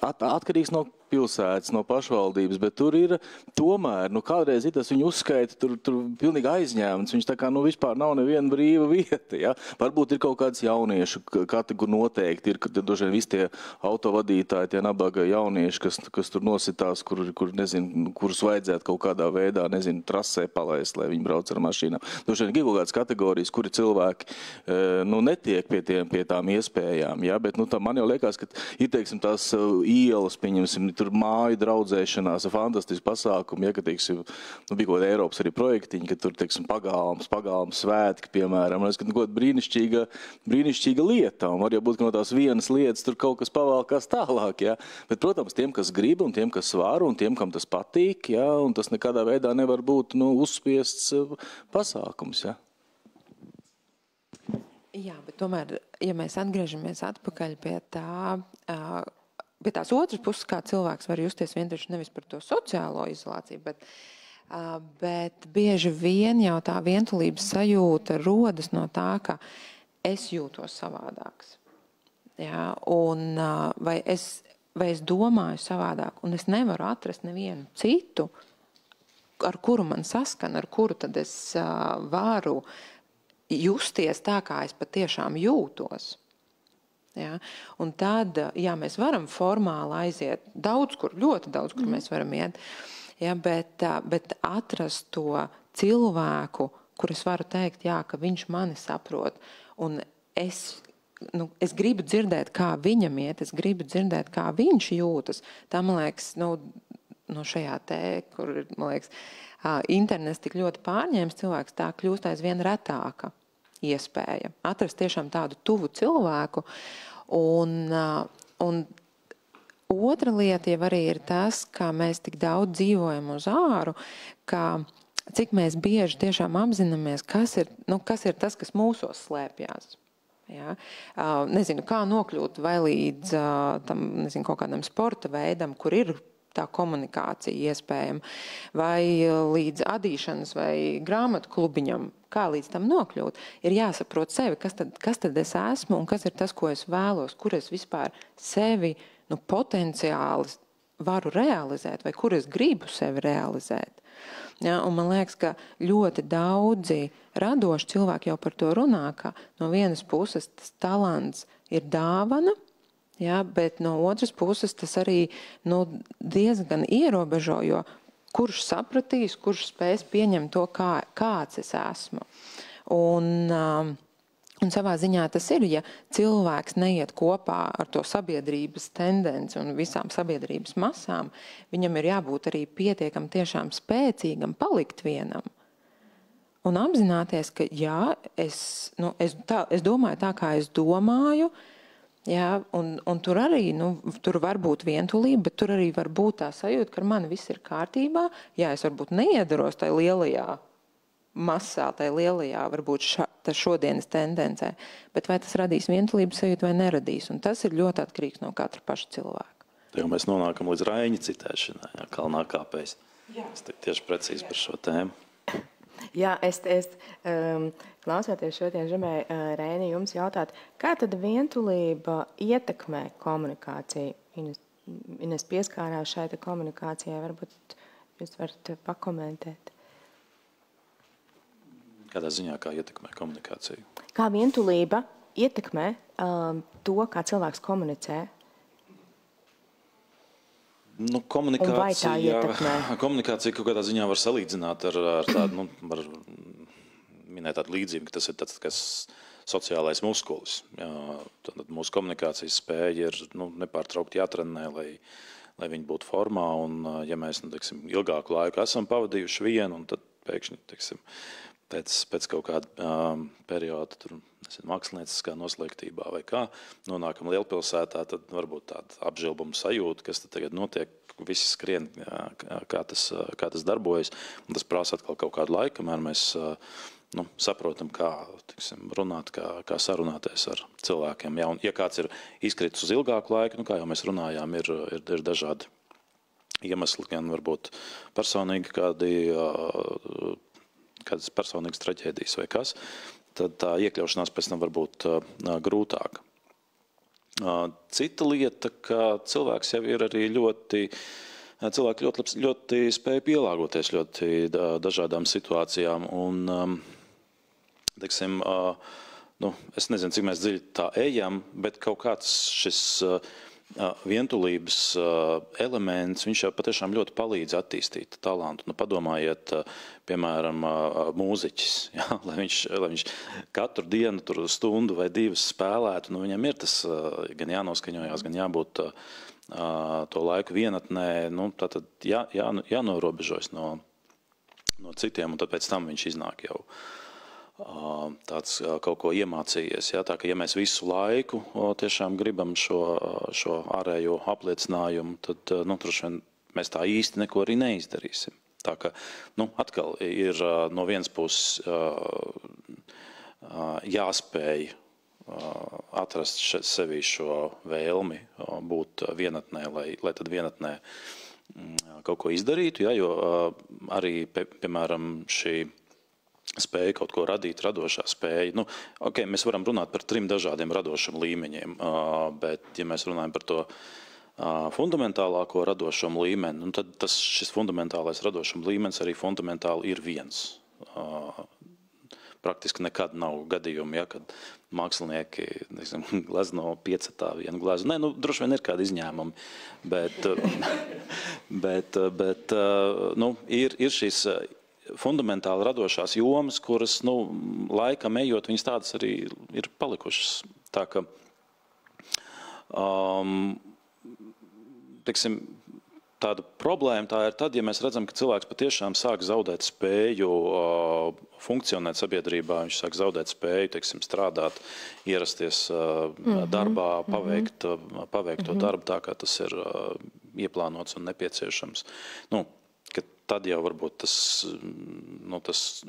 atkarīgs no pilsētas, no pašvaldības, bet tur ir tomēr, kādreiz ir tas viņu uzskaita, tur pilnīgi aizņēmts, viņš tā kā, vispār nav neviena brīva vieta, ja? Varbūt ir kaut kāds jauniešu kategori noteikti, ir, droši vien visi tie autovadītāji, tie nabaga jaunieši, kas tur nositās, kur nezinu, kurus vajadzētu kaut kādā veidā, nezinu, trasē palaist, lai viņi brauc ar mašīnām. Droši vien ir kaut kādas kategorijas, kuri cilvēki, netiek pie tām iespējām, ja? Bet, man jau liekas, ka ir, teiksim, tās ielas, pieņemsim, tur māju draudzēšanās, fantastiski pasākumi, ja, ka, teiksim, bija kaut kāda Eiropas arī projektiņa, ka tur, teiksim, pagalmas svētki, piemēram. Es kaut kāda brīnišķīga lieta, un var jau būt, ka no tās vienas lietas tur kaut kas pavalkās tālāk, ja. Bet, protams, tiem, kas grib, un tiem, kas var, un tiem, kam tas patīk, ja, un tas nekādā veidā nevar būt, uzspiests pasākums, ja. Jā, bet tomēr, ja mēs atgriežamies atpakaļ pie tās otras puses, kā cilvēks var justies vienkārši nevis par to sociālo izolāciju, bet bieži vien jau tā vientulības sajūta rodas no tā, ka es jūtos savādāks. Jā, un vai es domāju savādāk, un es nevaru atrast nevienu citu, ar kuru man saskan, ar kuru tad es varu justies tā, kā es patiešām jūtos. Ja? Un tad, jā, mēs varam formāli aiziet daudz kur, ļoti daudz kur mēs varam iet, ja? Bet atrast to cilvēku, kur es varu teikt, jā, ka viņš mani saprot, un es gribu dzirdēt, kā viņam iet, es gribu dzirdēt, kā viņš jūtas. Tā, man liekas, šajā kur, man liekas, internets tik ļoti pārņēmis cilvēks, tā kļūst aizvien retāka iespēja. Atrast tiešām tādu tuvu cilvēku. Un otra lieta jau arī ir tas, ka mēs tik daudz dzīvojam uz āru, ka cik mēs bieži tiešām apzināmies, kas ir tas, kas mūsos slēpjās. Ja? Nezinu, kā nokļūt vai līdz tam, nezinu, kaut kādam sporta veidam, kur ir tā komunikācija iespējama, vai līdz adīšanas vai grāmatu klubiņam, kā līdz tam nokļūt, ir jāsaprot sevi, kas tad es esmu un kas ir tas, ko es vēlos, kur es vispār sevi potenciāli varu realizēt vai kur es gribu sevi realizēt. Ja, un man liekas, ka ļoti daudzi radoši cilvēki jau par to runā, ka no vienas puses tas talants ir dāvana, ja, bet no otras puses tas arī diezgan ierobežo, jo kurš sapratīs, kurš spēs pieņemt to, kāds es esmu. Un savā ziņā tas ir, ja cilvēks neiet kopā ar to sabiedrības tendenci un visām sabiedrības masām, viņam ir jābūt arī pietiekam tiešām spēcīgam palikt vienam. Un apzināties, ka jā, es domāju tā, kā es domāju, jā, un tur arī, tur var būt vientulība, bet tur arī var būt tā sajūta, ka ar mani viss ir kārtībā. Jā, es varbūt neiedaros tajā lielajā masā, tajā lielajā, varbūt šodienas tendencē, bet vai tas radīs vientulības sajūtu vai neradīs, un tas ir ļoti atkarīgs no katra paša cilvēka. Jau mēs nonākam līdz Raiņa citēšanai, jā, kalnā kāpēc. Es tieši precīzi par šo tēmu. Jā, es klausoties šodien, gribēju, Reini, jums jautāt, kā tad vientulība ietekmē komunikāciju? Ines pieskārās šai komunikācijai, varbūt jūs varat pakomentēt. Kādā ziņā, kā ietekmē komunikāciju? Kā vientulība ietekmē to, kā cilvēks komunicē? Komunikācija kaut kādā ziņā var salīdzināt ar tādu, var minēt tādu līdzību, ka tas ir tāds, kas sociālais muskulis. Tad mūsu komunikācijas spēja ir nepārtraukti jātrenē, lai viņi būtu formā, un ja mēs, teiksim, ilgāku laiku esam pavadījuši vienu, un tad pēkšņi, teiksim, pēc kaut kāda perioda, tur, mākslinieckā noslēgtībā vai kā, nonākam lielpilsētā, tad varbūt tāda apžilbuma sajūta, kas tad tagad notiek, visi skrien, kā tas darbojas, un tas prasa atkal kaut kādu laiku, kamēr mēs saprotam, kā, teiksim, runāt, kā sarunāties ar cilvēkiem. Ja, un, ja kāds ir izkritis uz ilgāku laiku, kā jau mēs runājām, ir dažādi iemesli, gan varbūt personīgi kādas personīgas traģēdijas vai kas, tad tā iekļaušanās pēc tam var būt grūtāka. Cita lieta, ka cilvēks jau ir arī cilvēki ļoti spēja pielāgoties ļoti dažādām situācijām, un, teiksim, es nezinu, cik mēs dziļi tā ejam, bet kaut kāds šis vientulības elements, viņš jau patiešām ļoti palīdz attīstīt talantu. Nu, padomājiet, piemēram, mūziķis, ja? lai viņš katru dienu tur stundu vai divas spēlētu, nu, viņam ir tas gan jānoskaņojās, gan jābūt to laiku vienatnē, nu, tātad jānorobežojas no citiem, un tad pēc tam viņš iznāk jau tāds kaut ko iemācījies. Ja? Tā ka, ja mēs visu laiku tiešām gribam šo ārējo apliecinājumu, tad, nu, droši vien mēs tā īsti neko arī neizdarīsim. Tā ka, nu, atkal ir no vienas puses jāspēj atrast sevī šo vēlmi būt vienatnē, lai tad vienatnē kaut ko izdarītu, ja? Jo arī, piemēram, šī spēja kaut ko radīt, radošā spēja. Nu, okay, mēs varam runāt par 3 dažādiem radošiem līmeņiem, bet, ja mēs runājam par to fundamentālāko radošumu līmeni, nu, tad šis fundamentālais radošuma līmenis arī fundamentāli ir viens. Praktiski nekad nav gadījumi, ja, kad mākslinieki, nezinu, glezno piecetā vienu glezu. Nē, nu, droši vien ir kādi izņēmumi, bet nu, ir šīs fundamentāli radošās jomas, kuras, nu, laikam ejot, viņas tādas arī ir palikušas. Tā ka, teiksim, tāda problēma tā ir tad, ja mēs redzam, ka cilvēks patiešām sāk zaudēt spēju funkcionēt sabiedrībā, viņš sāk zaudēt spēju, teiksim, strādāt, ierasties darbā, paveikt to darbu tā, kā tas ir ieplānots un nepieciešams. Nu, tad jau varbūt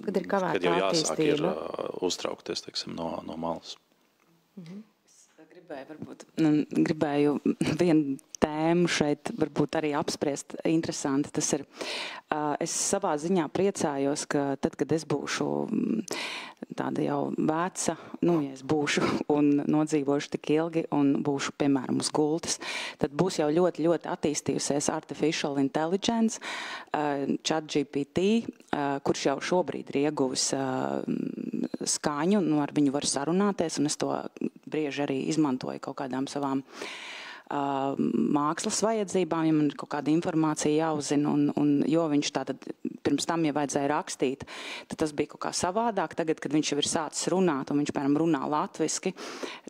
kad jau jāsāk ir uztraukties, teiksim, no malas. Gribēju vienu tēmu šeit varbūt arī apspriest interesanti. Tas ir, es savā ziņā priecājos, ka tad, kad es būšu tāda jau veca, nu, ja es būšu un nodzīvošu tik ilgi un būšu, piemēram, uz gultas, tad būs jau ļoti, ļoti attīstījusies artificial intelligence, ChatGPT, kurš jau šobrīd ir ieguvis skaņu, nu, ar viņu var sarunāties, un es to brieži arī izmantoju kaut kādām savām mākslas vajadzībām, ja man ir kaut kāda informācija jāuzzina, un jo viņš tātad pirms tam jau vajadzēja rakstīt, tad tas bija kaut kā savādāk. Tagad, kad viņš jau ir sācis runāt, un viņš, piemēram, runā latviski,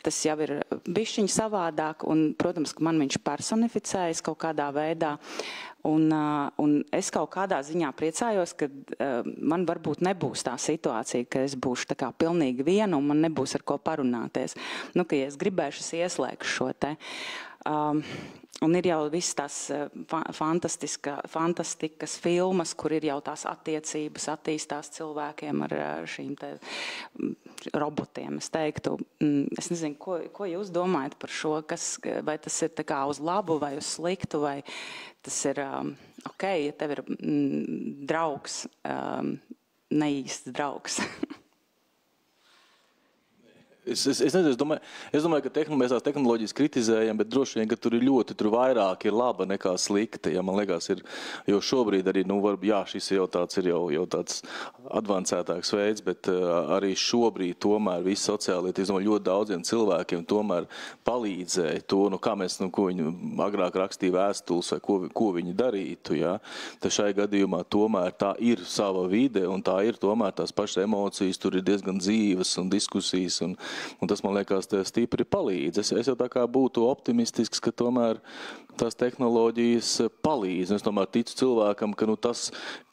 tas jau ir bišķiņ savādāk, un, protams, ka man viņš personificējas kaut kādā veidā, un es kaut kādā ziņā priecājos, ka man varbūt nebūs tā situācija, ka es būšu tā kā pilnīgi viena, un man nebūs ar ko parunāties. Nu, ka, ja es gribēšu, es ieslēgšu šo te. Un ir jau viss tās fantastikas filmas, kur ir jau tās attiecības attīstās cilvēkiem ar šīm te robotiem. Es teiktu, es nezinu, ko jūs domājat par šo, vai tas ir tā kā uz labu vai uz sliktu, vai tas ir, ok, ja tev ir draugs, neīsts draugs. Es domāju, ka mēs tās tehnoloģijas kritizējam, bet droši vien, ka tur vairāk ir laba nekā slikta. Ja, man liekas, jo šobrīd arī, nu, šis ir jau tāds advancētāks veids, bet arī šobrīd tomēr visi sociālie, es domāju, ļoti daudziem cilvēkiem tomēr palīdzēja to, nu, kā mēs, nu, ko viņi agrāk rakstīja vēstules vai ko viņi darītu, ja. Tad šai gadījumā tomēr tā ir sava vide un tā ir tomēr tās pašas emocijas, tur ir diezgan dzīves un diskusijas un tas, man liekas, stipri palīdz. Es jau tā kā būtu optimistisks, ka tomēr tās tehnoloģijas palīdz. Es tomēr ticu cilvēkam, ka, nu, tas,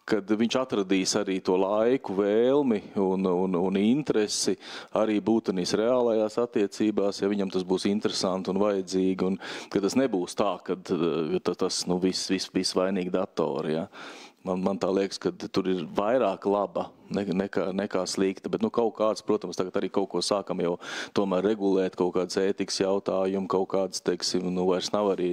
kad viņš atradīs arī to laiku, vēlmi un interesi arī būtenīs reālajās attiecībās, ja viņam tas būs interesanti un vajadzīgi, un ka tas nebūs tā, ka tas, nu, viss vainīgi datori, ja. Man tā liekas, ka tur ir vairāk laba nekā slikta, bet, nu, kaut kāds, protams, tagad arī kaut ko sākam jau tomēr regulēt, kaut kādas ētikas jautājumu, kaut kādas, teiksim, nu, vairs nav arī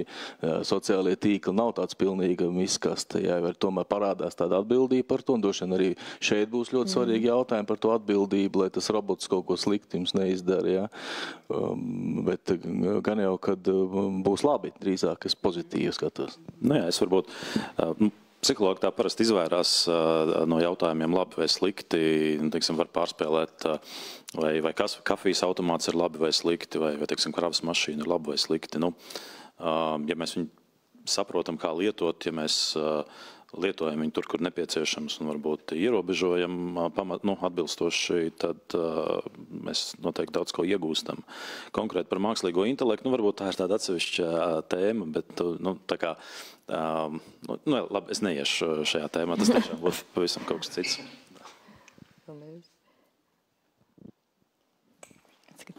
sociālie tīkli, nav tāds pilnīga miskaste, ja, tomēr parādās tāda atbildība par to, un droši vien arī šeit būs ļoti svarīgi jautājumi par to atbildību, lai tas robots kaut ko slikti jums neizdara, ja. Bet gan jau, kad būs labi, drīzāk es pozitīvi skatos. Nu jā, es varbūt... Psihologi tā parasti izvairās no jautājumiem labi vai slikti, teiksim, var pārspēlēt, vai kafijas automāts ir labi vai slikti, vai teiksim, kravas mašīna ir labi vai slikti. Nu, ja mēs viņu saprotam, kā lietot, ja mēs lietojam viņu tur, kur nepieciešams un varbūt ierobežojam atbilstoši, tad mēs noteikti daudz ko iegūstam. Konkrēti par mākslīgo intelektu, varbūt tā ir tāda atsevišķa tēma, bet tā kā, labi, es neiešu šajā tēmā, tas tiešām būtu pavisam kaut kas cits.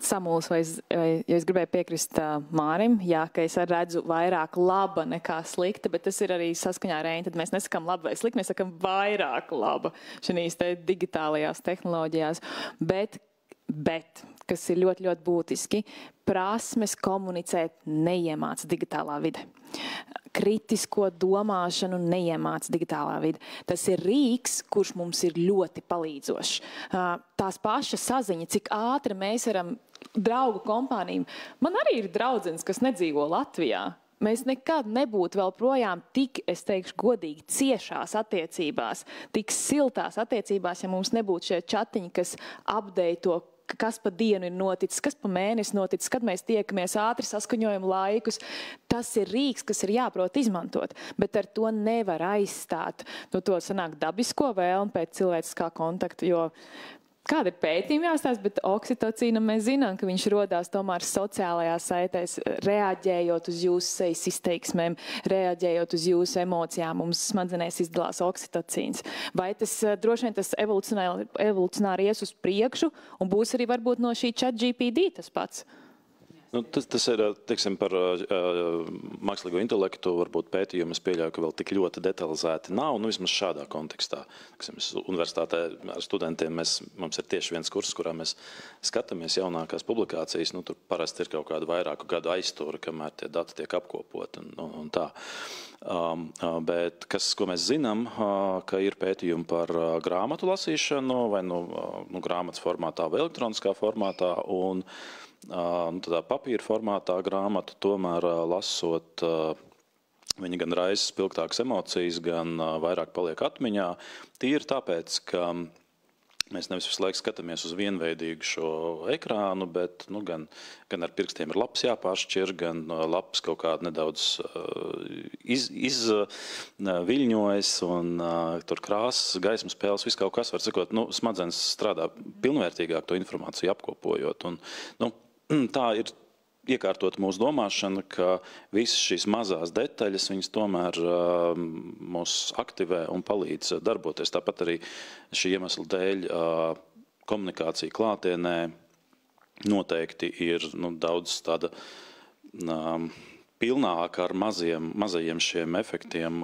Samuls, vai es gribēju piekrist Mārim, jā, ka es redzu vairāk laba nekā slikta, bet tas ir arī saskaņā ar Reini, tad mēs nesakām laba vai slikta, mēs sakam vairāk laba šīs digitālajās tehnoloģijās, bet, kas ir ļoti, ļoti būtiski, prasmes komunicēt neiemāca digitālā vide. Kritisko domāšanu neiemāca digitālā vide. Tas ir rīks, kurš mums ir ļoti palīdzošs. Tās paša saziņa, cik ātri mēs varam draugu kompānijām. Man arī ir draudzenes, kas nedzīvo Latvijā. Mēs nekad nebūtu vēl projām tik, es teikšu, godīgi ciešās attiecībās, tik siltās attiecībās, ja mums nebūtu šie čatiņi, kas update to, kas pa dienu ir noticis, kas pa mēnesi noticis, kad mēs tiekamies, ātri saskaņojam laikus. Tas ir rīks, kas ir jāprot izmantot, bet ar to nevar aizstāt. To sanāk dabisko vēlmi pēc cilvēciskā kontakta, jo kāda ir pētījuma jāstāsta, bet oksitocīna mēs zinām, ka viņš rodās tomēr sociālajās saitēs, reaģējot uz jūsu sejas izteiksmēm, reaģējot uz jūsu emocijām, mums smadzenēs izdalās oksitocīns. Vai tas droši vien tas evolucionāri ies uz priekšu un būs arī varbūt no šī ChatGPT tas pats? Tas ir, teiksim, par mākslīgo intelektu, varbūt pētījumi, es pieļauju, ka vēl tik ļoti detalizēti nav, vismaz šādā kontekstā. Teiksim, universitātē ar studentiem mums ir tieši viens kurs, kurā mēs skatāmies jaunākās publikācijas, tur parasti ir kaut kādu vairāku gadu aizturi, kamēr tie dati tiek apkopoti un tā. Bet ko mēs zinām, ka ir pētījumi par grāmatu lasīšanu vai grāmatas formātā vai elektroniskā formātā un tādā papīra formātā grāmatu tomēr lasot, viņi gan raisa spilgtākas emocijas, gan vairāk paliek atmiņā. Tīri tāpēc, ka mēs nevis visu laiku skatāmies uz vienveidīgu šo ekrānu, bet gan ar pirkstiem ir lapas jāpāršķir, gan lapas kaut kāda nedaudz izviļņojas un tur krāsas, gaismas spēles, viss kaut kas var sakot, smadzenes strādā pilnvērtīgāk to informāciju apkopojot. Un, tā ir iekārtot mūsu domāšana, ka visas šīs mazās detaļas, viņas tomēr mūs aktivē un palīdz darboties. Tāpat arī šī iemesla dēļ komunikācija klātienē noteikti ir daudz tāda pilnāka ar mazajiem šiem efektiem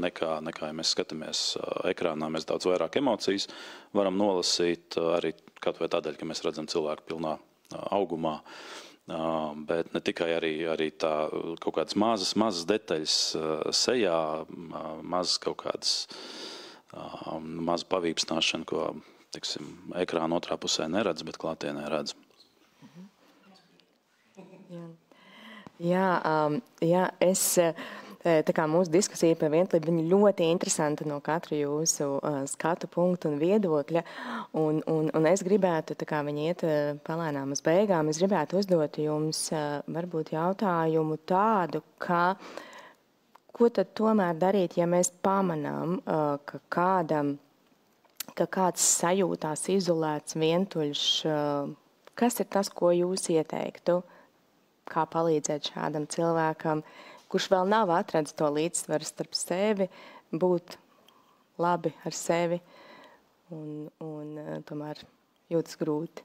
nekā ja mēs skatāmies ekrānā. Mēs daudz vairāk emocijas varam nolasīt arī kaut vai tādēļ, ka mēs redzam cilvēku pilnā augumā, bet ne tikai arī tā kaut kādas mazas detaļas sejā, mazas kaut kādas maza pavīpstināšana, ko, teiksim, ekrāna otrā pusē neredz, bet klātienē redz. Jā, tā kā mūsu diskusija par vientulību, viņa ļoti interesanta no katra jūsu skatu punktu un viedokļa, un es gribētu, tā kā viņi iet palēnām uz beigām, es gribētu uzdot jums varbūt jautājumu tādu, ko tad tomēr darīt, ja mēs pamanām, ka kāds sajūtās izolēts, vientuļš, kas ir tas, ko jūs ieteiktu, kā palīdzēt šādam cilvēkam, kurš vēl nav atradis to līdzsvaru starp sevi, būt labi ar sevi un tomēr jūtas grūti.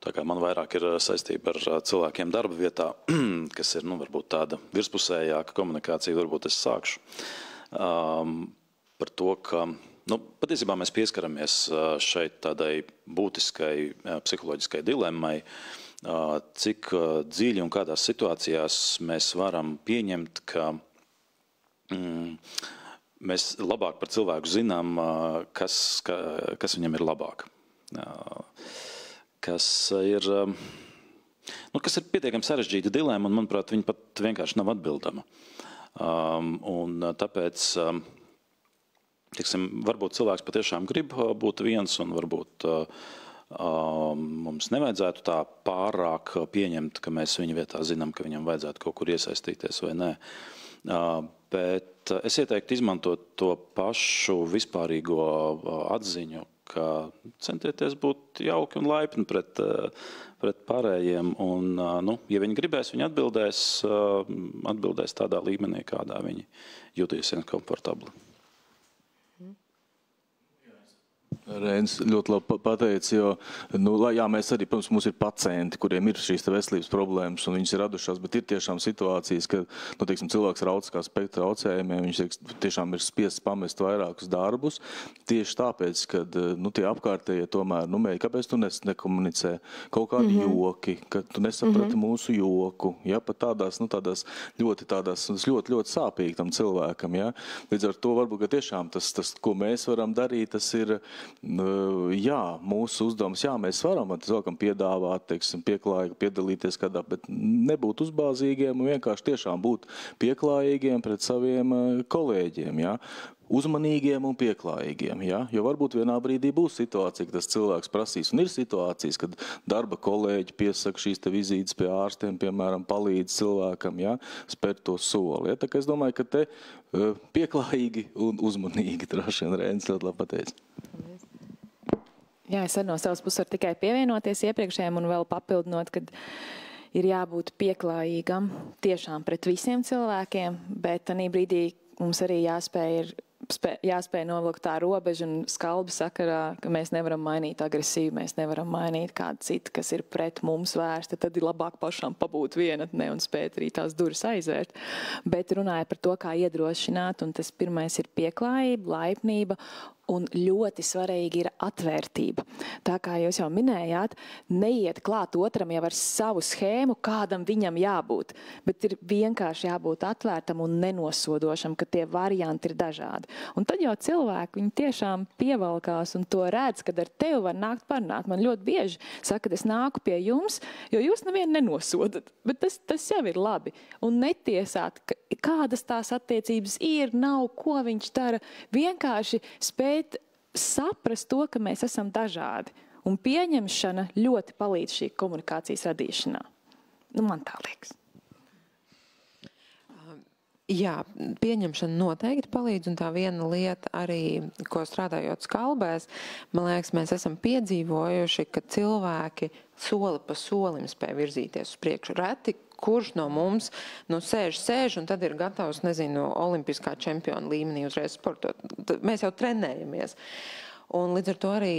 Tā kā man vairāk ir saistība ar cilvēkiem darba vietā, kas ir varbūt tāda virspusējāka komunikācija, varbūt es sākšu par to, ka patiesībā mēs pieskaramies šeit tādai būtiskai psiholoģiskai dilemmai, cik dziļi un kādās situācijās mēs varam pieņemt, ka mēs labāk par cilvēku zinām, kas viņam ir labāk. Kas ir pietiekami sarežģīta dilemma, un, manuprāt, viņa pat vienkārši nav atbildama. Un tāpēc, teiksim, varbūt cilvēks patiešām grib būt viens, un varbūt Mums nevajadzētu tā pārāk pieņemt, ka mēs viņa vietā zinām, ka viņam vajadzētu kaut kur iesaistīties vai nē. Bet es ieteiktu izmantot to pašu vispārīgo atziņu, ka centieties būt jauki un laipni pret pārējiem. Un, ja viņi gribēs, viņi atbildēs tādā līmenī, kādā viņi jutīsies komfortabli. Reinis ļoti labi pateica, jo, jā, mēs arī, protams, mums ir pacienti, kuriem ir šīs veselības problēmas un viņas ir radušās, bet ir tiešām situācijas, ka, teiksim, cilvēks ar autiskā spektra traucējumiem, viņš tiešām ir spiests pamest vairākus darbus, tieši tāpēc, ka, tie apkārtējie tomēr, mēģi, kāpēc tu nekomunicē, kaut kādi joki, ka tu nesaprati mūsu joku, ja, pat tādās ļoti sāpīgi tam cilvēkam, ja. Līdz ar to varbūt, ka tiešām tas, ko mēs varam darīt, tas ir, jā, mūsu uzdevums, jā, mēs varam piedāvāt, teiksim, pieklājīgi piedalīties kādā, bet nebūt uzbāzīgiem un vienkārši tiešām būt pieklājīgiem pret saviem kolēģiem, jā. Uzmanīgiem un pieklājīgiem, ja? Jo varbūt vienā brīdī būs situācija, ka tas cilvēks prasīs, un ir situācijas, kad darba kolēģi piesaka šīs te vizītes pie ārstiem, piemēram, palīdz cilvēkam, ja? Spērt to soli. Ja? Tā kā es domāju, ka te pieklājīgi un uzmanīgi droši vien Reinis ļoti labi pateica. Jā, es arī no savas puses varu tikai pievienoties iepriekšējiem un vēl papildinot, kad ir jābūt pieklājīgam tiešām pret visiem cilvēkiem, bet tanī brīdī mums arī jāspēj novilkt tā robeža un skalbi sakarā, ka mēs nevaram mainīt agresīvu, mēs nevaram mainīt kādu citu, kas ir pret mums vērsta, tad ir labāk pašām pabūt vienatnē un spēt arī tās durvis aizvērt. Bet runāja par to, kā iedrošināt, un tas pirmais ir pieklājība, laipnība, un ļoti svarīgi ir atvērtība. Tā kā jūs jau minējāt, neiet klāt otram jau ar savu schēmu, kādam viņam jābūt, bet ir vienkārši jābūt atvērtam un nenosodošam, ka tie varianti ir dažādi. Un tad jau cilvēki, viņi tiešām pievalkās un to redz, kad ar tevi var nākt parunāt. Man ļoti bieži saka, ka es nāku pie jums, jo jūs nevienu nenosodat, bet tas jau ir labi. Un netiesāt, kādas tās attiecības ir, nav, ko viņš dara, vienkārši spēt saprast to, ka mēs esam dažādi. Un pieņemšana ļoti palīdz šī komunikācijas radīšanā. Man tā liekas. Jā, pieņemšana noteikti palīdz, un tā viena lieta arī, ko strādājot skalbēs, man liekas, mēs esam piedzīvojuši, ka cilvēki soli pa solim spēj virzīties uz priekšu. Reti, kurš no mums sēž, un tad ir gatavs, nezinu, olimpiskā čempiona līmenī uzreiz sportot. Mēs jau trenējamies. Un līdz ar to arī,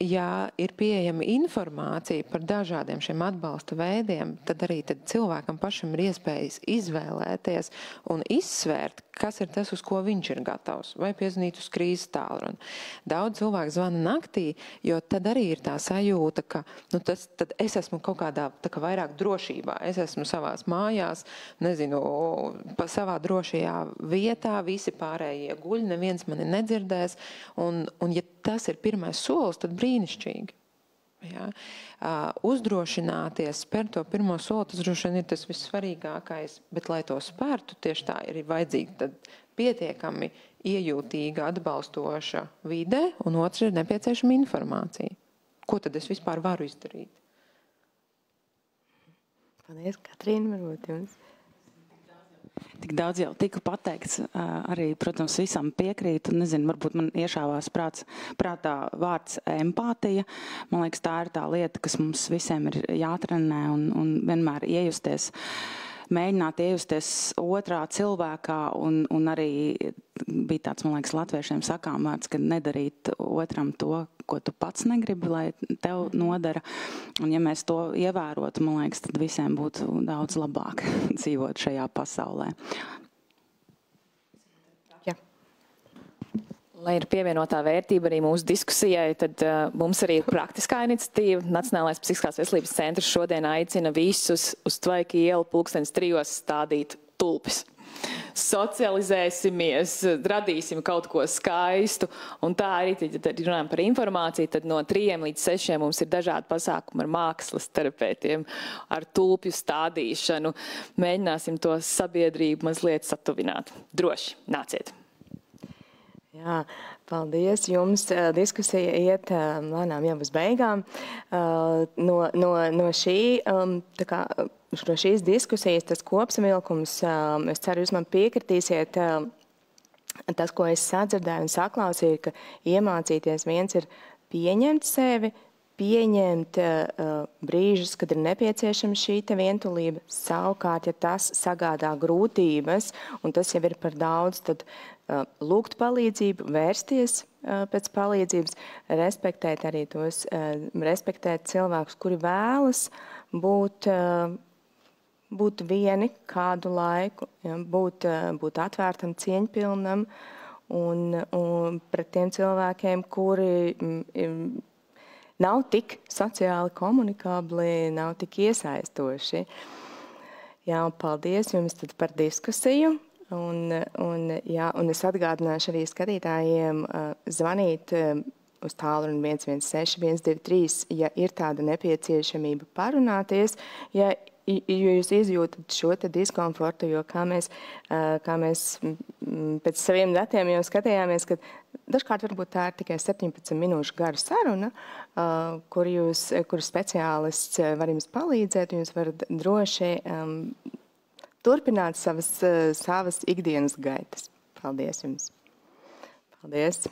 ja ir pieejama informācija par dažādiem šiem atbalsta veidiem, tad arī cilvēkam pašam ir iespējas izvēlēties un izsvērt, kas ir tas, uz ko viņš ir gatavs, vai piezvanīt uz krīzes tālruni. Daudz cilvēku zvana naktī, jo tad arī ir tā sajūta, ka tad es esmu kaut kādā vairāk drošībā, es esmu savās mājās, nezinu, pa savā drošajā vietā, visi pārējie guļ, neviens mani nedzirdēs, un ja tas ir pirmais solis, tad brīnišķīgi. Ja? Uzdrošināties, spērt to pirmo soli, tas droši vien ir tas vissvarīgākais, bet, lai to spērtu, tieši tā ir vajadzīga tad pietiekami iejūtīga, atbalstoša vide, un otrs ir nepieciešama informācija. Ko tad es vispār varu izdarīt? Paldies, Katrīna, varbūt jums. Tik daudz jau tika pateikts, arī, protams, visam piekrīt, un nezinu, varbūt man iešāvās prātā vārds empātija. Man liekas, tā ir tā lieta, kas mums visiem ir jātrenē un vienmēr mēģināt iejusties otrā cilvēkā, un arī bija tāds, man liekas, latviešiem sakām vārds, ka nedarīt otram to, ko tu pats negribi, lai tev nodara. Un ja mēs to ievērotu, man liekas, tad visiem būtu daudz labāk dzīvot šajā pasaulē. Jā. Lai ir pievienotā vērtība arī mūsu diskusijai, tad mums arī ir praktiskā iniciatīva. Nacionālais psihiskās veselības centrs šodien aicina visus uz Tvaika ielu 3:00 stādīt tulpes. Socializēsimies, radīsim kaut ko skaistu, un tā arī, tad runājam par informāciju, tad no 3 līdz 6 mums ir dažādi pasākumi ar mākslas terapeitiem, ar tulpju stādīšanu. Mēģināsim to sabiedrību mazliet satuvināt. Droši, nāciet! Jā, paldies jums. Diskusija iet lēnām jau uz beigām. No šīs diskusijas tas kopsavilkums, es ceru, jūs man piekritīsiet, tas, ko es sadzirdēju un saklausīju, ka iemācīties viens ir pieņemt sevi, pieņemt brīžus, kad ir nepieciešama šī vientulība. Savukārt, ja tas sagādā grūtības, un tas jau ir par daudz, tad lūgt palīdzību, vērsties pēc palīdzības, respektēt arī tos, respektēt cilvēkus, kuri vēlas būt vieni kādu laiku, ja, būt atvērtam, cieņpilnam un pret tiem cilvēkiem, kuri nav tik sociāli komunikabli, nav tik iesaistoši. Jā, paldies jums tad par diskusiju. Un es atgādināšu arī skatītājiem zvanīt uz tālruni 116 123, ja ir tāda nepieciešamība parunāties, ja jūs izjūtat šo diskomfortu, jo kā mēs pēc saviem datiem jau skatījāmies, ka dažkārt varbūt tā ir tikai 17 minūšu gara saruna, kuru speciālists var jums palīdzēt, un jūs varat droši turpināt savas ikdienas gaitas. Paldies jums! Paldies!